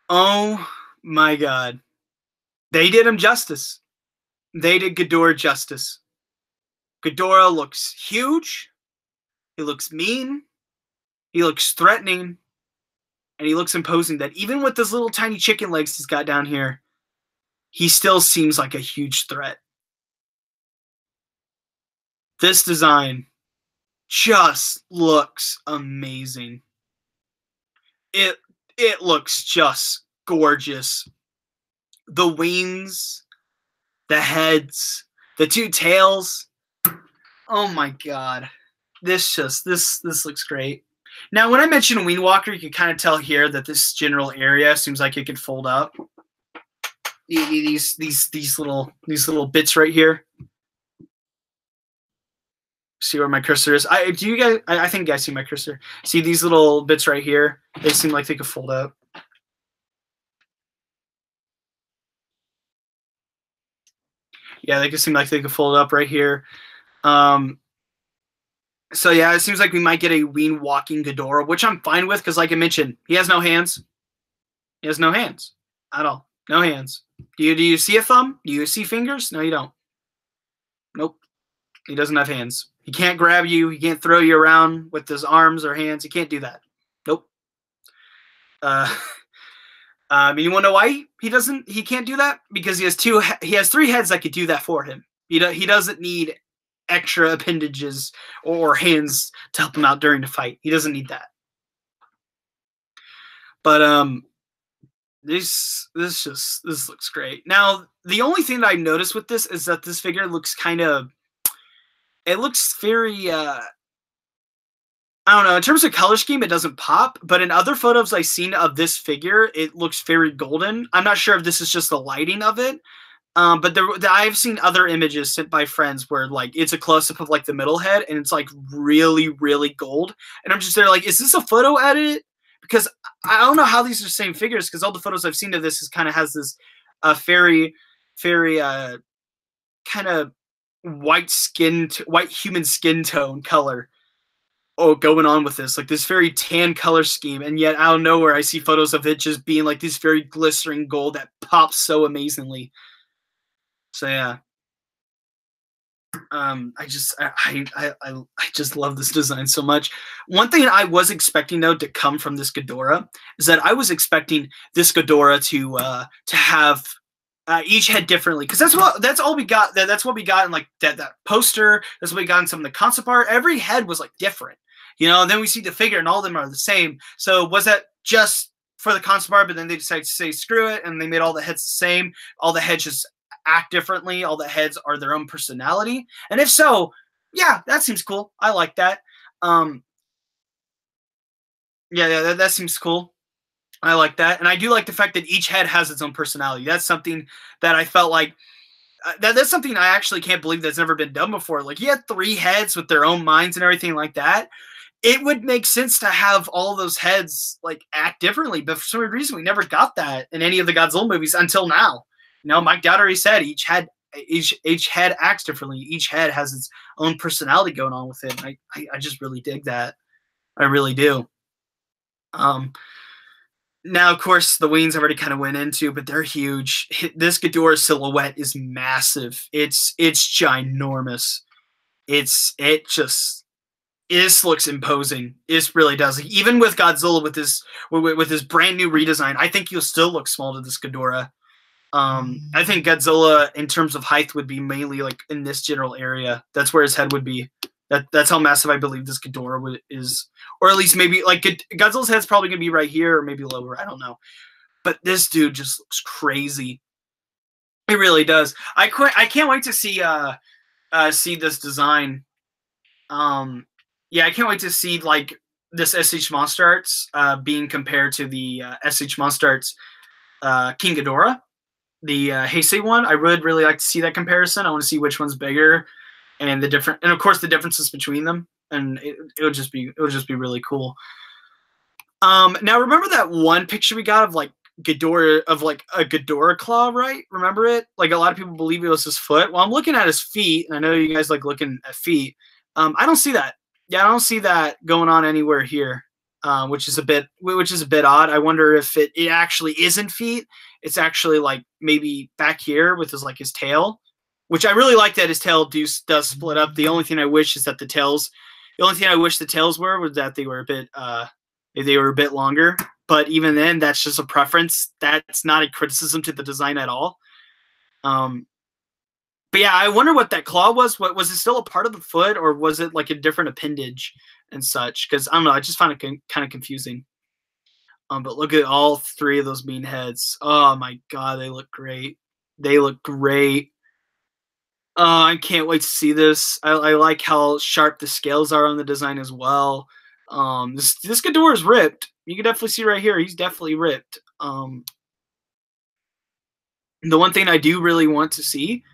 Oh my god. They did him justice. They did Ghidorah justice. Ghidorah looks huge. He looks mean. He looks threatening. And he looks imposing, that even with those little tiny chicken legs he's got down here, he still seems like a huge threat. This design just looks amazing. It looks just gorgeous. The wings, the heads, the 2 tails. Oh my god. This looks great. Now, when I mention a Wing Walker, you can kind of tell here that this general area seems like it could fold up. These little bits right here. See where my cursor is? I think you guys see my cursor. See these little bits right here? They seem like they could fold up. Yeah, they could seem like they could fold up right here. So yeah, it seems like we might get a Ween walking Ghidorah, which I'm fine with, because like I mentioned, he has no hands. He has no hands at all. No hands. Do you see a thumb? Do you see fingers? No, you don't. Nope. He doesn't have hands. He can't grab you. He can't throw you around with his arms or hands. He can't do that. Nope. You want to know why he doesn't? He can't do that because he has two. He has three heads that could do that for him. He doesn't need extra appendages or hands to help him out during the fight. He doesn't need that. But this looks great. Now the only thing that I noticed with this is that this figure looks kind of. It looks very. I don't know. In terms of color scheme, it doesn't pop. But in other photos I've seen of this figure, it looks very golden. I'm not sure if this is just the lighting of it. But I've seen other images sent by friends where like it's a close up of like the middle head and it's like really, really gold. And I'm just there like, is this a photo edit? Because I don't know how these are the same figures because all the photos I've seen of this is kind of has this very, very kind of white human skin tone color going on with this, like this very tan color scheme, and yet out of nowhere I see photos of it just being like this very glistering gold that pops so amazingly. So yeah, I just love this design so much. One thing I was expecting though to come from this Ghidorah is that I was expecting this Ghidorah to have each head differently because that's all we got. That's what we got in like that poster. That's what we got in some of the concept art. Every head was like different. And then we see the figure and all of them are the same. So was that just for the concept art, but then they decided to say screw it and they made all the heads the same? All the heads just act differently. All the heads are their own personality. And if so, yeah, that seems cool. I like that. Yeah, that seems cool. I like that. And I do like the fact that each head has its own personality. That's something that I felt like that's something I actually can't believe that's never been done before. Like, he had three heads with their own minds and everything like that. It would make sense to have all those heads like act differently, but for some reason we never got that in any of the Godzilla movies until now. Mike Dowd already said each head acts differently. Each head has its own personality going on with it. I just really dig that. I really do. Now, of course, the wings I've already kind of went into, but they're huge. This Ghidorah silhouette is massive. It's ginormous. This looks imposing. It really does. Like, even with Godzilla with his brand new redesign, I think you'll still look small to this Ghidorah. I think Godzilla, in terms of height, would be mainly like in this general area. That's where his head would be. That's how massive I believe this Ghidorah is, or at least maybe like Godzilla's head's probably gonna be right here or maybe lower. I don't know, but this dude just looks crazy. It really does. I can't wait to see this design. Yeah, I can't wait to see like this SH Monster Arts being compared to the SH Monster Arts King Ghidorah, the Heisei one. I would really like to see that comparison. I want to see which one's bigger and of course the differences between them, and it would just be really cool. Now remember that one picture we got of like Ghidorah, of like a Ghidorah claw, right? Remember it? Like a lot of people believe it was his foot. Well, I'm looking at his feet, and I know you guys like looking at feet. I don't see that. Yeah, I don't see that going on anywhere here, which is a bit odd. I wonder if it actually isn't feet. It's actually like maybe back here with his tail, which I really like that his tail does split up. The only thing I wish is that the tails were was that they were a bit longer. But even then, that's just a preference. That's not a criticism to the design at all. But yeah, I wonder what that claw was. What was it still a part of the foot, or was it like a different appendage and such? Because I don't know. I just found it kind of confusing. But look at all three of those mean heads. Oh my god, they look great. They look great. I can't wait to see this. I like how sharp the scales are on the design as well. This Ghidorah is ripped. You can definitely see right here. He's definitely ripped. The one thing I do really want to see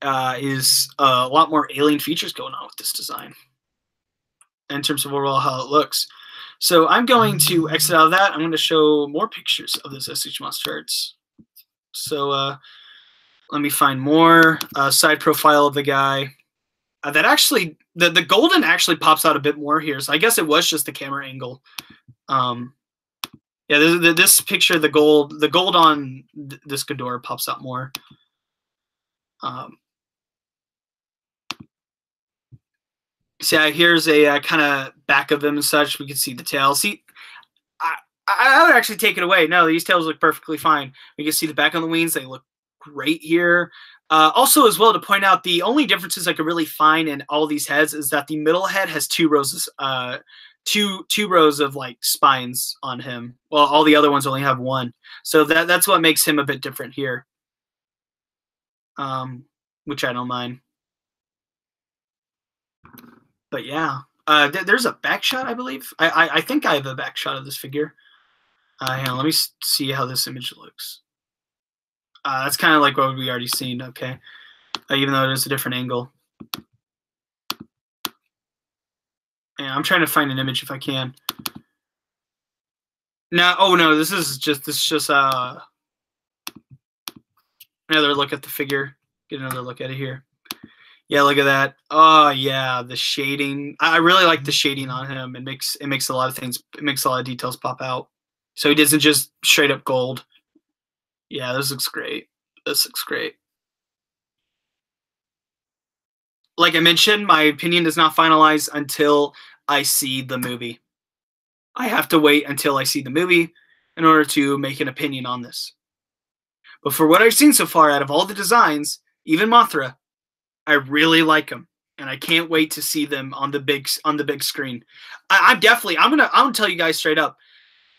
is a lot more alien features going on with this design in terms of overall how it looks. So I'm going to exit out of that. I'm going to show more pictures of this SH Monster Arts. So let me find more side profile of the guy. That actually, the golden actually pops out a bit more here. So I guess it was just the camera angle. Yeah, this picture, the gold on this Ghidorah pops out more. So yeah, here's a kind of back of him and such. We can see the tail. See, I would actually take it away. No, these tails look perfectly fine. You can see the back on the wings; they look great here. Also, as well, to point out, the only differences I could really find in all these heads is that the middle head has two rows, two rows of like spines on him, while all the other ones only have one. So that's what makes him a bit different here. Which I don't mind. But yeah, there's a back shot, I believe. I think I have a back shot of this figure. Hang on, let me see how this image looks. That's kind of like what we already seen. Okay, even though it is a different angle. Yeah, I'm trying to find an image if I can. No, oh no, this is just another look at the figure. Get another look at it here. Yeah, look at that. Oh yeah, the shading. I really like the shading on him. It makes a lot of things. It makes a lot of details pop out. So he doesn't just straight up gold. Yeah, this looks great. This looks great. Like I mentioned, my opinion is not finalized until I see the movie. I have to wait until I see the movie in order to make an opinion on this. But for what I've seen so far, out of all the designs, even Mothra, I really like them, and I can't wait to see them on the big screen. I'm gonna tell you guys straight up,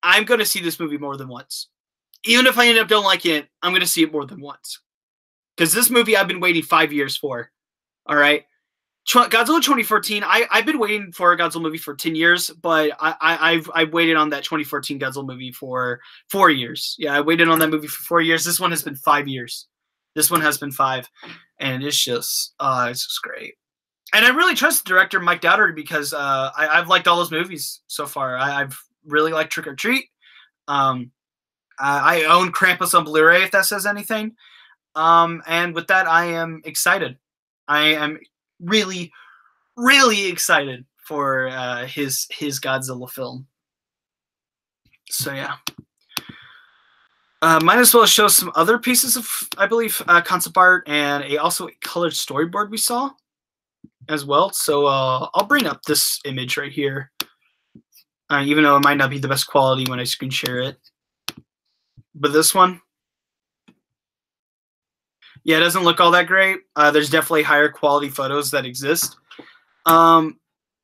I'm gonna see this movie more than once. Even if I end up don't liking it, I'm gonna see it more than once. Because this movie I've been waiting 5 years for. All right. Godzilla 2014. I've been waiting for a Godzilla movie for 10 years, but I've waited on that 2014 Godzilla movie for 4 years. Yeah, I waited on that movie for 4 years. This one has been 5 years. This one has been 5, and it's just great. And I really trust the director Mike Dougherty because I've liked all those movies so far. I've really liked Trick or Treat. I own Krampus on Blu-ray, if that says anything. And with that, I am excited. I am really, really excited for his Godzilla film. So yeah, might as well show some other pieces of, I believe, concept art and also a colored storyboard we saw as well. So I'll bring up this image right here, even though it might not be the best quality when I screen share it. But this one, yeah, it doesn't look all that great. There's definitely higher quality photos that exist. But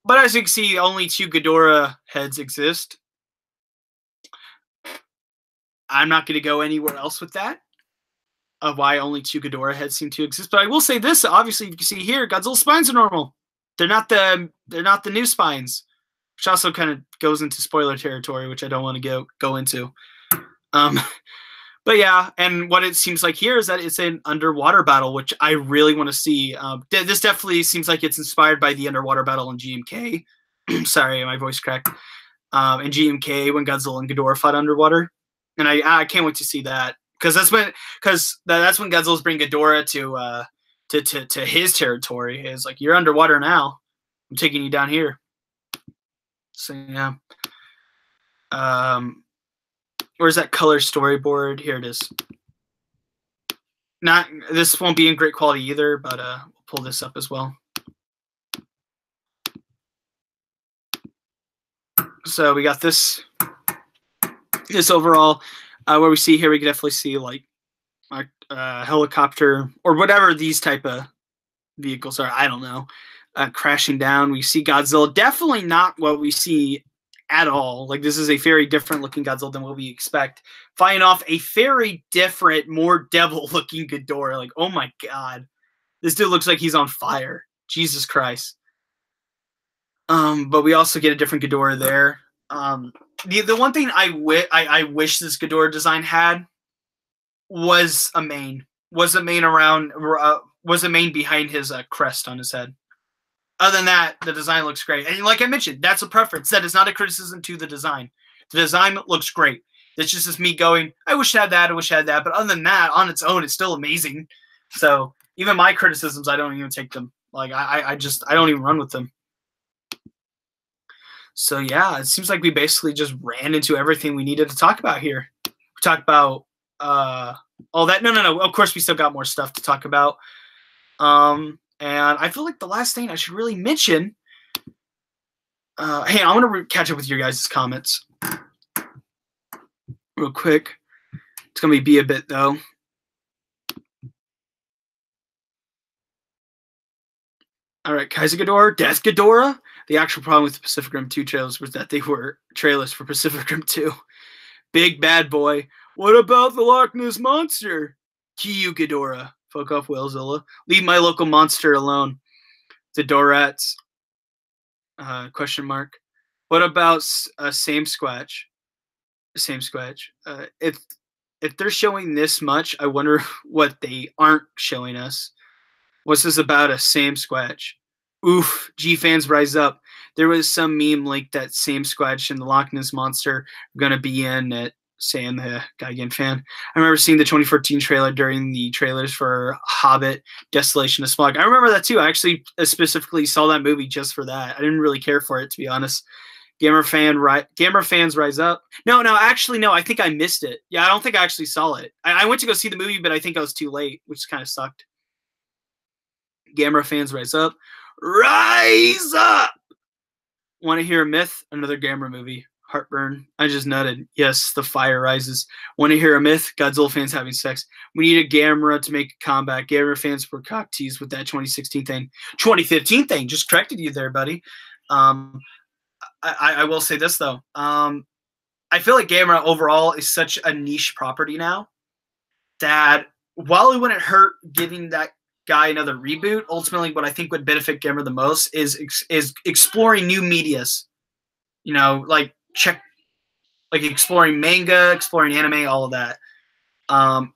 as you can see, only 2 Ghidorah heads exist. I'm not going to go anywhere else with that, of why only 2 Ghidorah heads seem to exist. But I will say this, obviously, you can see here, Godzilla's spines are normal. They're not the new spines, which also kind of goes into spoiler territory, which I don't want to go into. But yeah, and what it seems like here is that it's an underwater battle, which I really want to see. This definitely seems like it's inspired by the underwater battle in GMK. Sorry, my voice cracked. In GMK, when Godzilla and Ghidorah fought underwater, and I can't wait to see that because that's when Godzilla's bringing Ghidorah to his territory. It's like, you're underwater now. I'm taking you down here. So yeah. Where's that color storyboard? Here it is. This won't be in great quality either, but we'll pull this up as well. So we got this overall, where we see here, we can definitely see like a helicopter or whatever these type of vehicles are. I don't know, crashing down. We see Godzilla. Definitely not what we see at all. Like, this is a very different looking Godzilla than what we expect. Fighting off a very different, more devil looking Ghidorah. Like, oh my god, this dude looks like he's on fire. Jesus Christ. But we also get a different Ghidorah there. The one thing I wish this Ghidorah design had was a mane. Was a mane behind his crest on his head. Other than that, the design looks great. And like I mentioned, that's a preference. That is not a criticism to the design. The design looks great. It's just me going, I wish I had that, I wish I had that. But other than that, on its own, it's still amazing. So even my criticisms, I don't even take them. Like, I don't even run with them. So yeah, it seems like we basically just ran into everything we needed to talk about here. We talked about all that. No. Of course, we still got more stuff to talk about. And I feel like the last thing I should really mention. Hey, I'm gonna catch up with your guys' comments. real quick. It's gonna be a bit though. All right, Kaiser Ghidorah, Death Ghidorah. The actual problem with the Pacific Rim 2 trailers was that they were trailers for Pacific Rim 2. Big bad boy. What about the Loch Ness Monster? Kiyu Ghidorah. Fuck off, Whalezilla. Leave my local monster alone. The Dorats. Question mark. What about Same Squatch? Same Squatch. If they're showing this much, I wonder what they aren't showing us. What's this about a Same Squatch? Oof, G fans rise up. There was some meme like that Same Squatch and the Loch Ness Monster are going to be in it. Sam, the Geigen fan. I remember seeing the 2014 trailer during the trailers for Hobbit, Desolation of Smaug. I remember that too. I actually specifically saw that movie just for that. I didn't really care for it, to be honest. Gamer fans rise up. No, actually, no. I think I missed it. Yeah, I don't think I actually saw it. I went to go see the movie, but I think I was too late, which kind of sucked. Gamer fans rise up. Rise up! Want to hear a myth? Another Gamera movie. Heartburn. I just nutted. Yes, the fire rises. Want to hear a myth? Godzilla fans having sex. We need a Gamera to make a comeback. Gamera fans were cock teased with that 2016 thing. 2015 thing. Just corrected you there, buddy. I will say this, though. I feel like Gamera overall is such a niche property now that while it wouldn't hurt giving that guy another reboot, ultimately what I think would benefit Gamera the most is exploring new medias. You know, like exploring manga, exploring anime, all of that.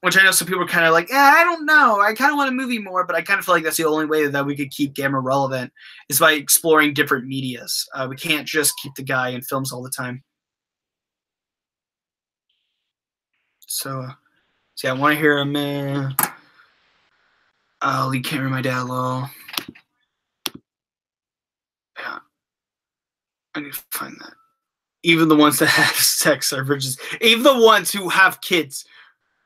Which I know some people are kind of like, I don't know. I kind of want a movie more, but I kind of feel like that's the only way that we could keep Gamera relevant is by exploring different medias. We can't just keep the guy in films all the time. So yeah, I want to hear him. Lead camera, my dad, low. Yeah, I need to find that. Even the ones that have sex are virgins. Even the ones who have kids,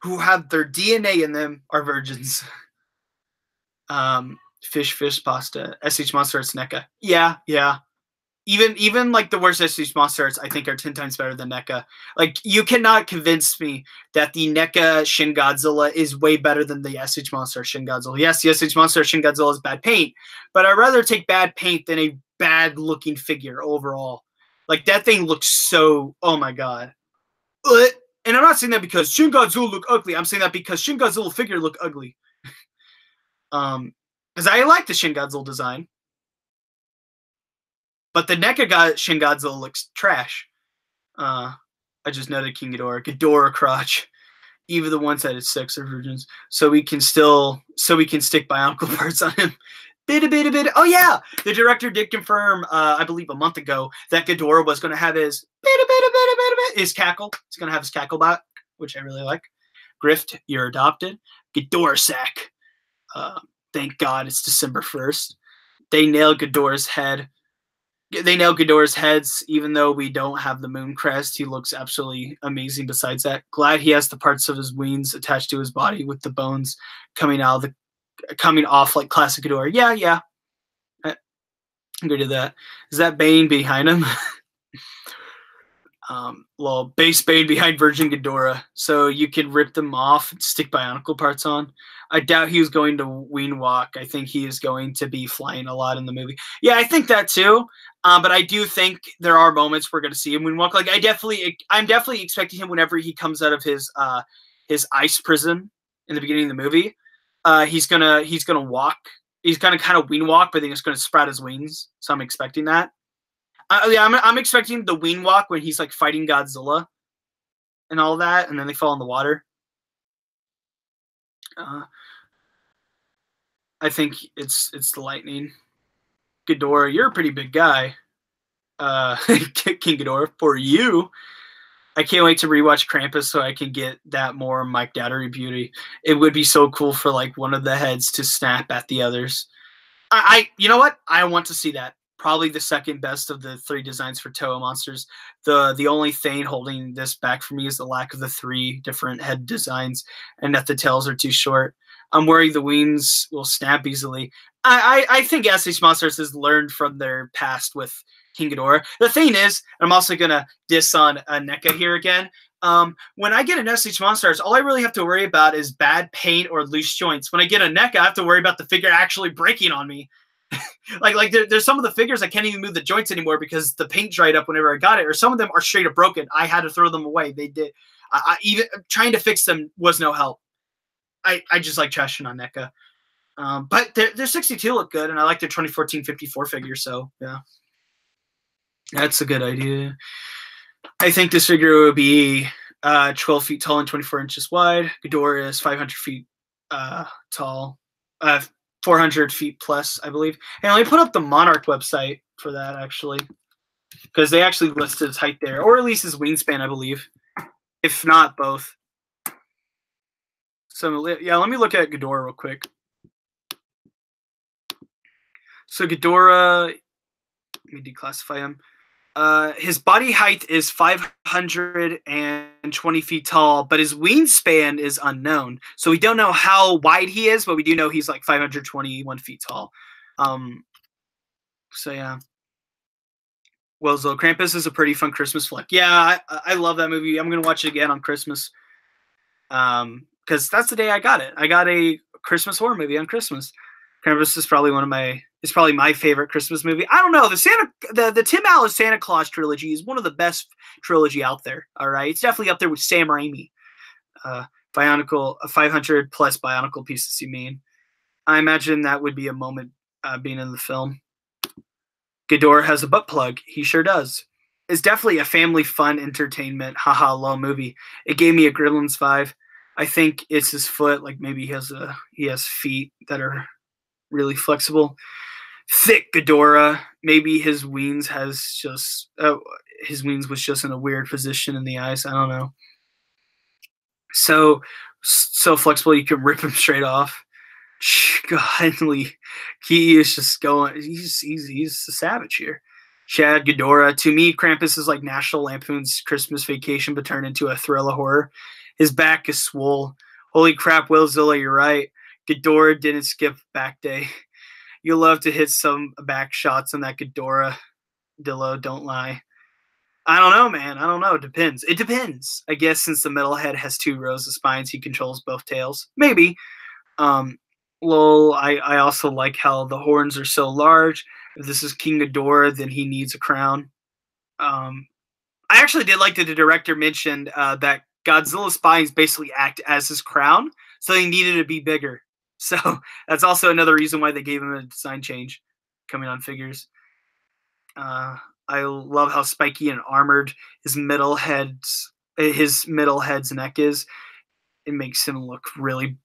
who have their DNA in them, are virgins. Fish pasta. SH Monster Arts NECA. Yeah. Even like the worst SH Monster Arts, I think, are 10 times better than NECA. Like, you cannot convince me that the NECA Shin Godzilla is way better than the SH Monster Shin Godzilla. Yes, the SH Monster Shin Godzilla is bad paint, but I'd rather take bad paint than a bad looking figure overall. Like, that thing looks so, oh my god. And I'm not saying that because Shin Godzilla look ugly. I'm saying that because Shin Godzilla figure look ugly. Because I like the Shin Godzilla design. But the NECA Shin Godzilla looks trash. I just noted King Ghidorah crotch. Even the ones that had sex are virgins. So we can stick bionicle parts on him. Bit. Oh yeah, the director did confirm, I believe a month ago, that Ghidorah was going to have his cackle. He's going to have his cackle back, which I really like. Grift, you're adopted. Ghidorah sack. Thank God it's December 1st. They nailed Ghidorah's head. They nailed Ghidorah's heads, even though we don't have the moon crest. He looks absolutely amazing besides that. Glad he has the parts of his wings attached to his body with the bones coming off like classic Ghidorah. Yeah. I'm good to that. Is that Bane behind him? Base Bane behind Virgin Ghidorah. So you could rip them off and stick bionicle parts on. I doubt he was going to wing walk. I think he is going to be flying a lot in the movie. Yeah, I think that too. But I do think there are moments we're going to see him wing walk. Like I'm definitely expecting him whenever he comes out of his ice prison in the beginning of the movie. He's gonna walk. He's gonna kind of wing walk, but then he's gonna sprout his wings. So I'm expecting that. I'm expecting the wing walk when he's like fighting Godzilla and all that, and then they fall in the water. I think it's the lightning. Ghidorah, you're a pretty big guy. King Ghidorah, for you. I can't wait to rewatch Krampus so I can get that more Mike Dattery beauty. It would be so cool for like one of the heads to snap at the others. You know what? I want to see that. Probably the second best of the 3 designs for Toho monsters. The only thing holding this back for me is the lack of the 3 different head designs and that the tails are too short. I'm worried the wings will snap easily. I think SH Monsters has learned from their past with King Ghidorah. The thing is, I'm also going to diss on NECA here again. When I get an SH Monstars, all I really have to worry about is bad paint or loose joints. When I get a NECA, I have to worry about the figure actually breaking on me. there's some of the figures I can't even move the joints anymore because the paint dried up whenever I got it, or some of them are straight up broken. I had to throw them away. They did. Even trying to fix them was no help. I just like trashing on NECA. But their 62 look good, and I like their 2014 54 figure, so yeah. That's a good idea. I think this figure would be 12 feet tall and 24 inches wide. Ghidorah is 500 feet tall. 400 feet plus, I believe. And let me put up the Monarch website for that, actually, because they actually listed his height there, or at least his wingspan, I believe. If not, both. So, yeah, let me look at Ghidorah real quick. So, Ghidorah, let me declassify him. His body height is 520 feet tall, but his wingspan is unknown. So we don't know how wide he is, but we do know he's like 521 feet tall. So yeah. Willow Krampus is a pretty fun Christmas flick. Yeah, I love that movie. I'm gonna watch it again on Christmas. Because that's the day I got it. I got a Christmas horror movie on Christmas. Krampus is probably it's probably my favorite Christmas movie. I don't know. The Tim Allen Santa Claus trilogy is one of the best trilogy out there. All right. It's definitely up there with Sam Raimi. Bionicle, 500 plus Bionicle pieces, you mean? I imagine that would be a moment being in the film. Ghidorah has a butt plug. He sure does. It's definitely a family fun entertainment, haha, low movie. It gave me a Gremlins vibe. I think it's his foot. Like maybe he has feet that are really flexible. Thick Ghidorah. Maybe his wings was just in a weird position in the ice. I don't know. So flexible you can rip him straight off. Godly, he is just going. He's a savage here. Chad Ghidorah. To me, Krampus is like National Lampoon's Christmas Vacation, but turned into a thriller horror. His back is swole. Holy crap, Willzilla, you're right. Ghidorah didn't skip back day. You'll love to hit some back shots on that Ghidorah. Dillo, don't lie. I don't know, man. I don't know. It depends. It depends. I guess since the middle head has 2 rows of spines, he controls both tails. Maybe. Lol, I also like how the horns are so large. If this is King Ghidorah, then he needs a crown. I actually did like that the director mentioned that Godzilla's spines basically act as his crown, so they needed to be bigger. So that's also another reason why they gave him a design change coming on figures. I love how spiky and armored his middle head's neck is. It makes him look really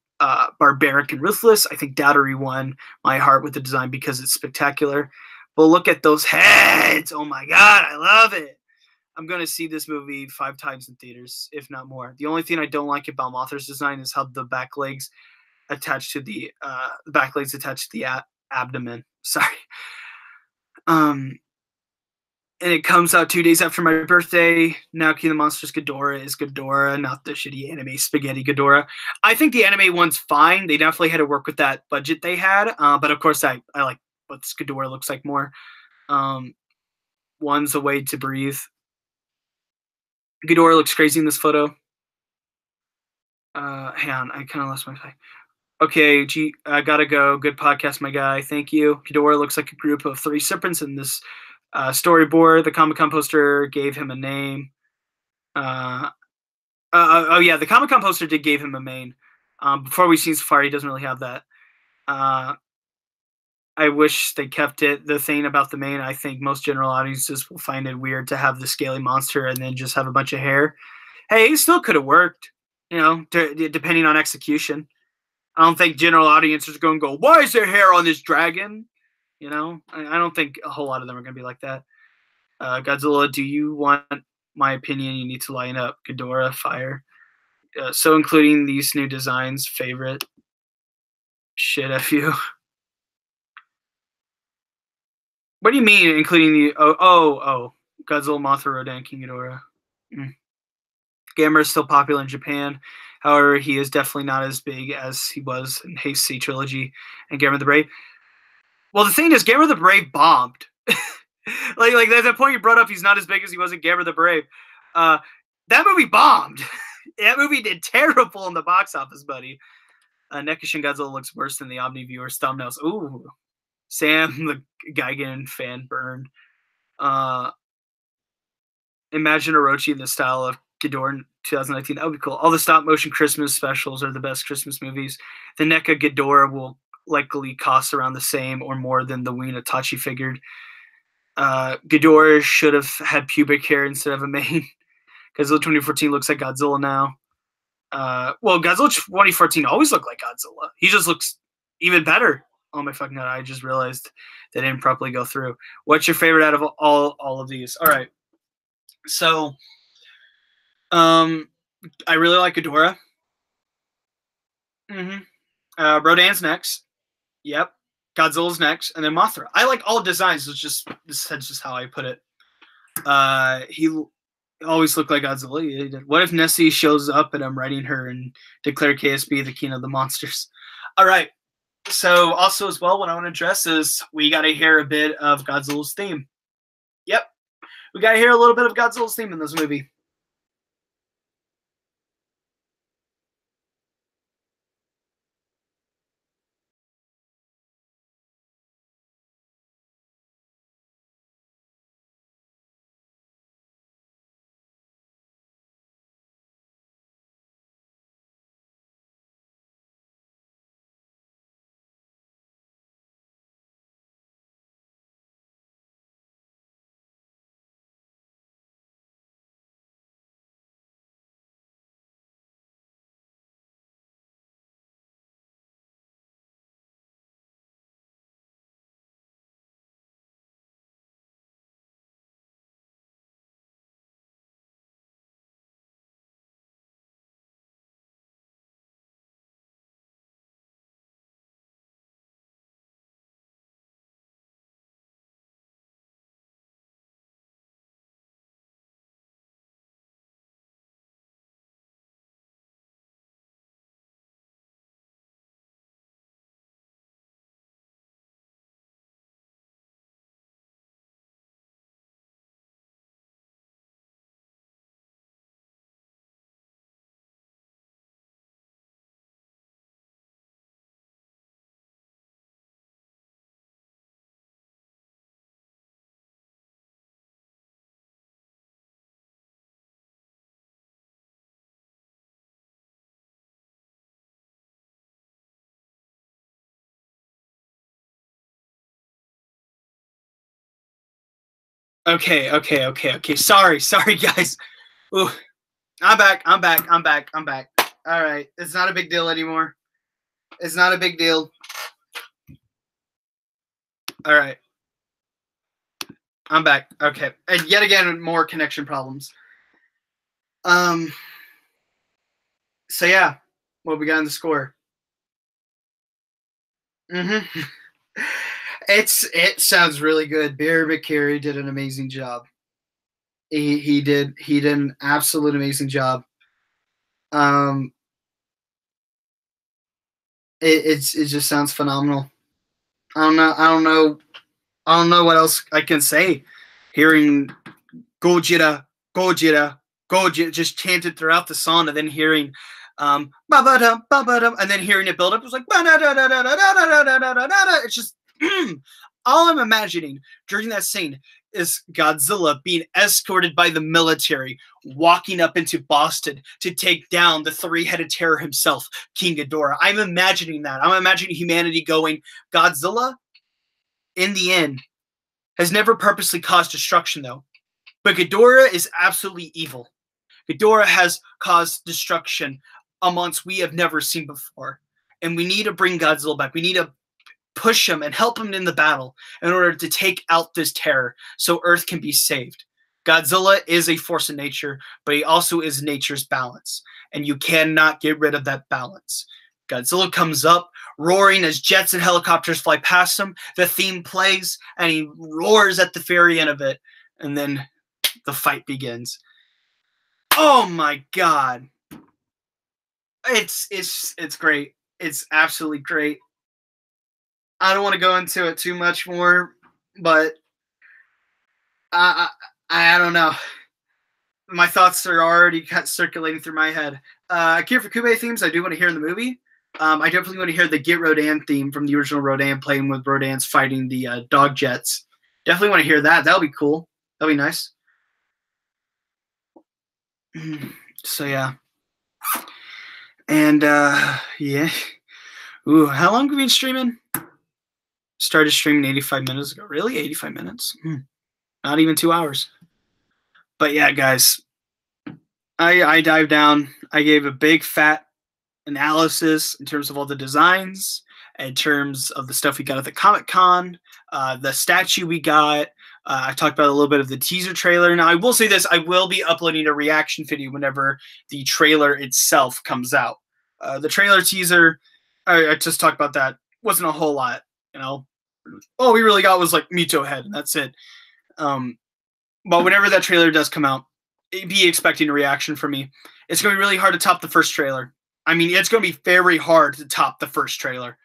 barbaric and ruthless. I think Dowdery won my heart with the design because it's spectacular. But look at those heads. Oh my God, I love it. I'm going to see this movie 5 times in theaters, if not more. The only thing I don't like about Mothra's design is how the back legs attached to the abdomen. Sorry. And it comes out 2 days after my birthday. Now King of the Monsters Ghidorah is Ghidorah, not the shitty anime spaghetti Ghidorah. I think the anime one's fine. They definitely had to work with that budget they had. But of course, I like what this Ghidorah looks like more. One's a way to breathe. Ghidorah looks crazy in this photo. Hang on, I kind of lost my thing. Okay, I gotta go. Good podcast, my guy. Thank you. Ghidorah looks like a group of 3 serpents in this storyboard. The Comic-Con poster gave him a name. Oh yeah, the Comic-Con poster did give him a mane. Before we see Safari, he doesn't really have that. I wish they kept it. The thing about the mane, I think most general audiences will find it weird to have the scaly monster and then just have a bunch of hair. Hey, it still could have worked, depending on execution. I don't think general audiences are going to go, why is there hair on this dragon? I don't think a whole lot of them are going to be like that. Godzilla, do you want my opinion? You need to line up. Ghidorah, fire. So including these new designs, favorite. Shit, F you. What do you mean, including the... Oh. Godzilla, Mothra, Rodan, King Ghidorah. Gamera is still popular in Japan. However, he is definitely not as big as he was in Heisei Trilogy and Gamera the Brave. Well, the thing is, Gamera the Brave bombed. like at that point you brought up, he's not as big as he was in Gamera the Brave. That movie bombed. That movie did terrible in the box office, buddy. NECA Shin Godzilla looks worse than the Omni viewers' thumbnails. Ooh, Sam, the Gigan fan burned. Imagine Orochi in the style of Ghidorah in 2019. That would be cool. All the stop motion Christmas specials are the best Christmas movies. The NECA Ghidorah will likely cost around the same or more than the Ween Itachi figured. Ghidorah should have had pubic hair instead of a mane. Godzilla 2014 looks like Godzilla now. Well, Godzilla 2014 always looked like Godzilla. He just looks even better. Oh my fucking god! I just realized they didn't properly go through. What's your favorite out of all of these? All right. So, I really like Ghidorah. Rodan's next. Yep. Godzilla's next, and then Mothra. I like all designs. It's just that's just how I put it. He always looked like Godzilla. What if Nessie shows up and I'm writing her and declare KSB the king of the monsters? All right. So also as well, what I want to address is we got to hear a bit of Godzilla's theme. Yep. We got to hear a little bit of Godzilla's theme in this movie. Okay. Sorry, guys. Ooh, I'm back. All right. It's not a big deal anymore. It's not a big deal. All right. I'm back. Okay. And yet again, more connection problems. So yeah, what we got in the score? It sounds really good. Barry McCary did an amazing job. He did an absolute amazing job. It just sounds phenomenal. I don't know what else I can say. Hearing Gojira, Gojira, Gojira just chanted throughout the song, and then hearing ba-ba-dum, ba-ba-dum, and then hearing it build up, it was like it's just all I'm imagining during that scene is Godzilla being escorted by the military, walking up into Boston to take down the three-headed terror himself, King Ghidorah. I'm imagining that. I'm imagining humanity going, Godzilla, in the end, has never purposely caused destruction, though. But Ghidorah is absolutely evil. Ghidorah has caused destruction amongst we have never seen before. And we need to bring Godzilla back. We need to push him and help him in the battle in order to take out this terror so Earth can be saved. Godzilla is a force of nature, but he also is nature's balance. And you cannot get rid of that balance. Godzilla comes up, roaring as jets and helicopters fly past him. The theme plays, and he roars at the very end of it. And then the fight begins. Oh my god. It's great. It's absolutely great. I don't want to go into it too much more, but I don't know. My thoughts are already circulating through my head. Akira Fukube themes I do want to hear in the movie. I definitely want to hear the Get Rodan theme from the original Rodan, playing with Rodans fighting the dog jets. Definitely want to hear that. That'll be cool. That'll be nice. So yeah. And yeah. Ooh, how long have we been streaming? Started streaming 85 minutes ago. Really? 85 minutes? Not even 2 hours. But yeah, guys, I dived down. I gave a big fat analysis in terms of all the designs, in terms of the stuff we got at the Comic-Con, the statue we got. I talked about a little bit of the teaser trailer. Now, I will say this. I will be uploading a reaction video whenever the trailer itself comes out. The trailer teaser, I just talked about that. Wasn't a whole lot, you know. All we really got was like Mito head, and that's it. But whenever that trailer does come out, be expecting a reaction from me. It's going to be really hard to top the first trailer. I mean, it's going to be very hard to top the first trailer.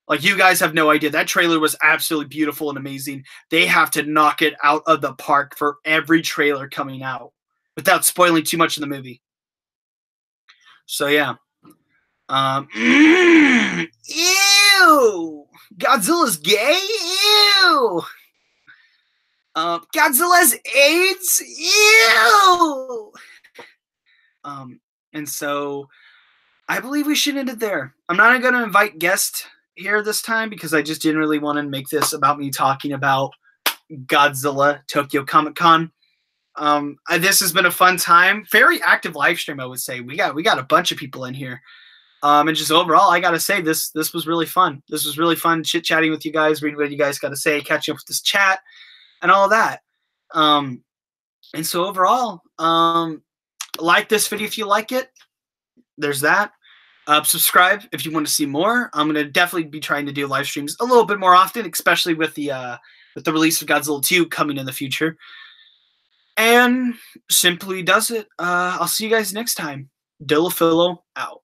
Like, you guys have no idea. That trailer was absolutely beautiful and amazing. They have to knock it out of the park for every trailer coming out without spoiling too much of the movie. So, yeah. Ew! Godzilla's gay? Ew! Godzilla's AIDS? Ew! And so I believe we should end it there. I'm not going to invite guests here this time because I just didn't really want to make this about me talking about Godzilla Tokyo Comic Con. This has been a fun time. Very active live stream, I would say. We got a bunch of people in here. And just overall, I gotta say this was really fun. This was really fun chit-chatting with you guys, reading what you guys got to say, catching up with this chat, and all of that. And so overall, like this video if you like it. There's that. Subscribe if you want to see more. I'm gonna definitely be trying to do live streams a little bit more often, especially with the release of Godzilla 2 coming in the future. And simply does it. I'll see you guys next time. Dillafillo out.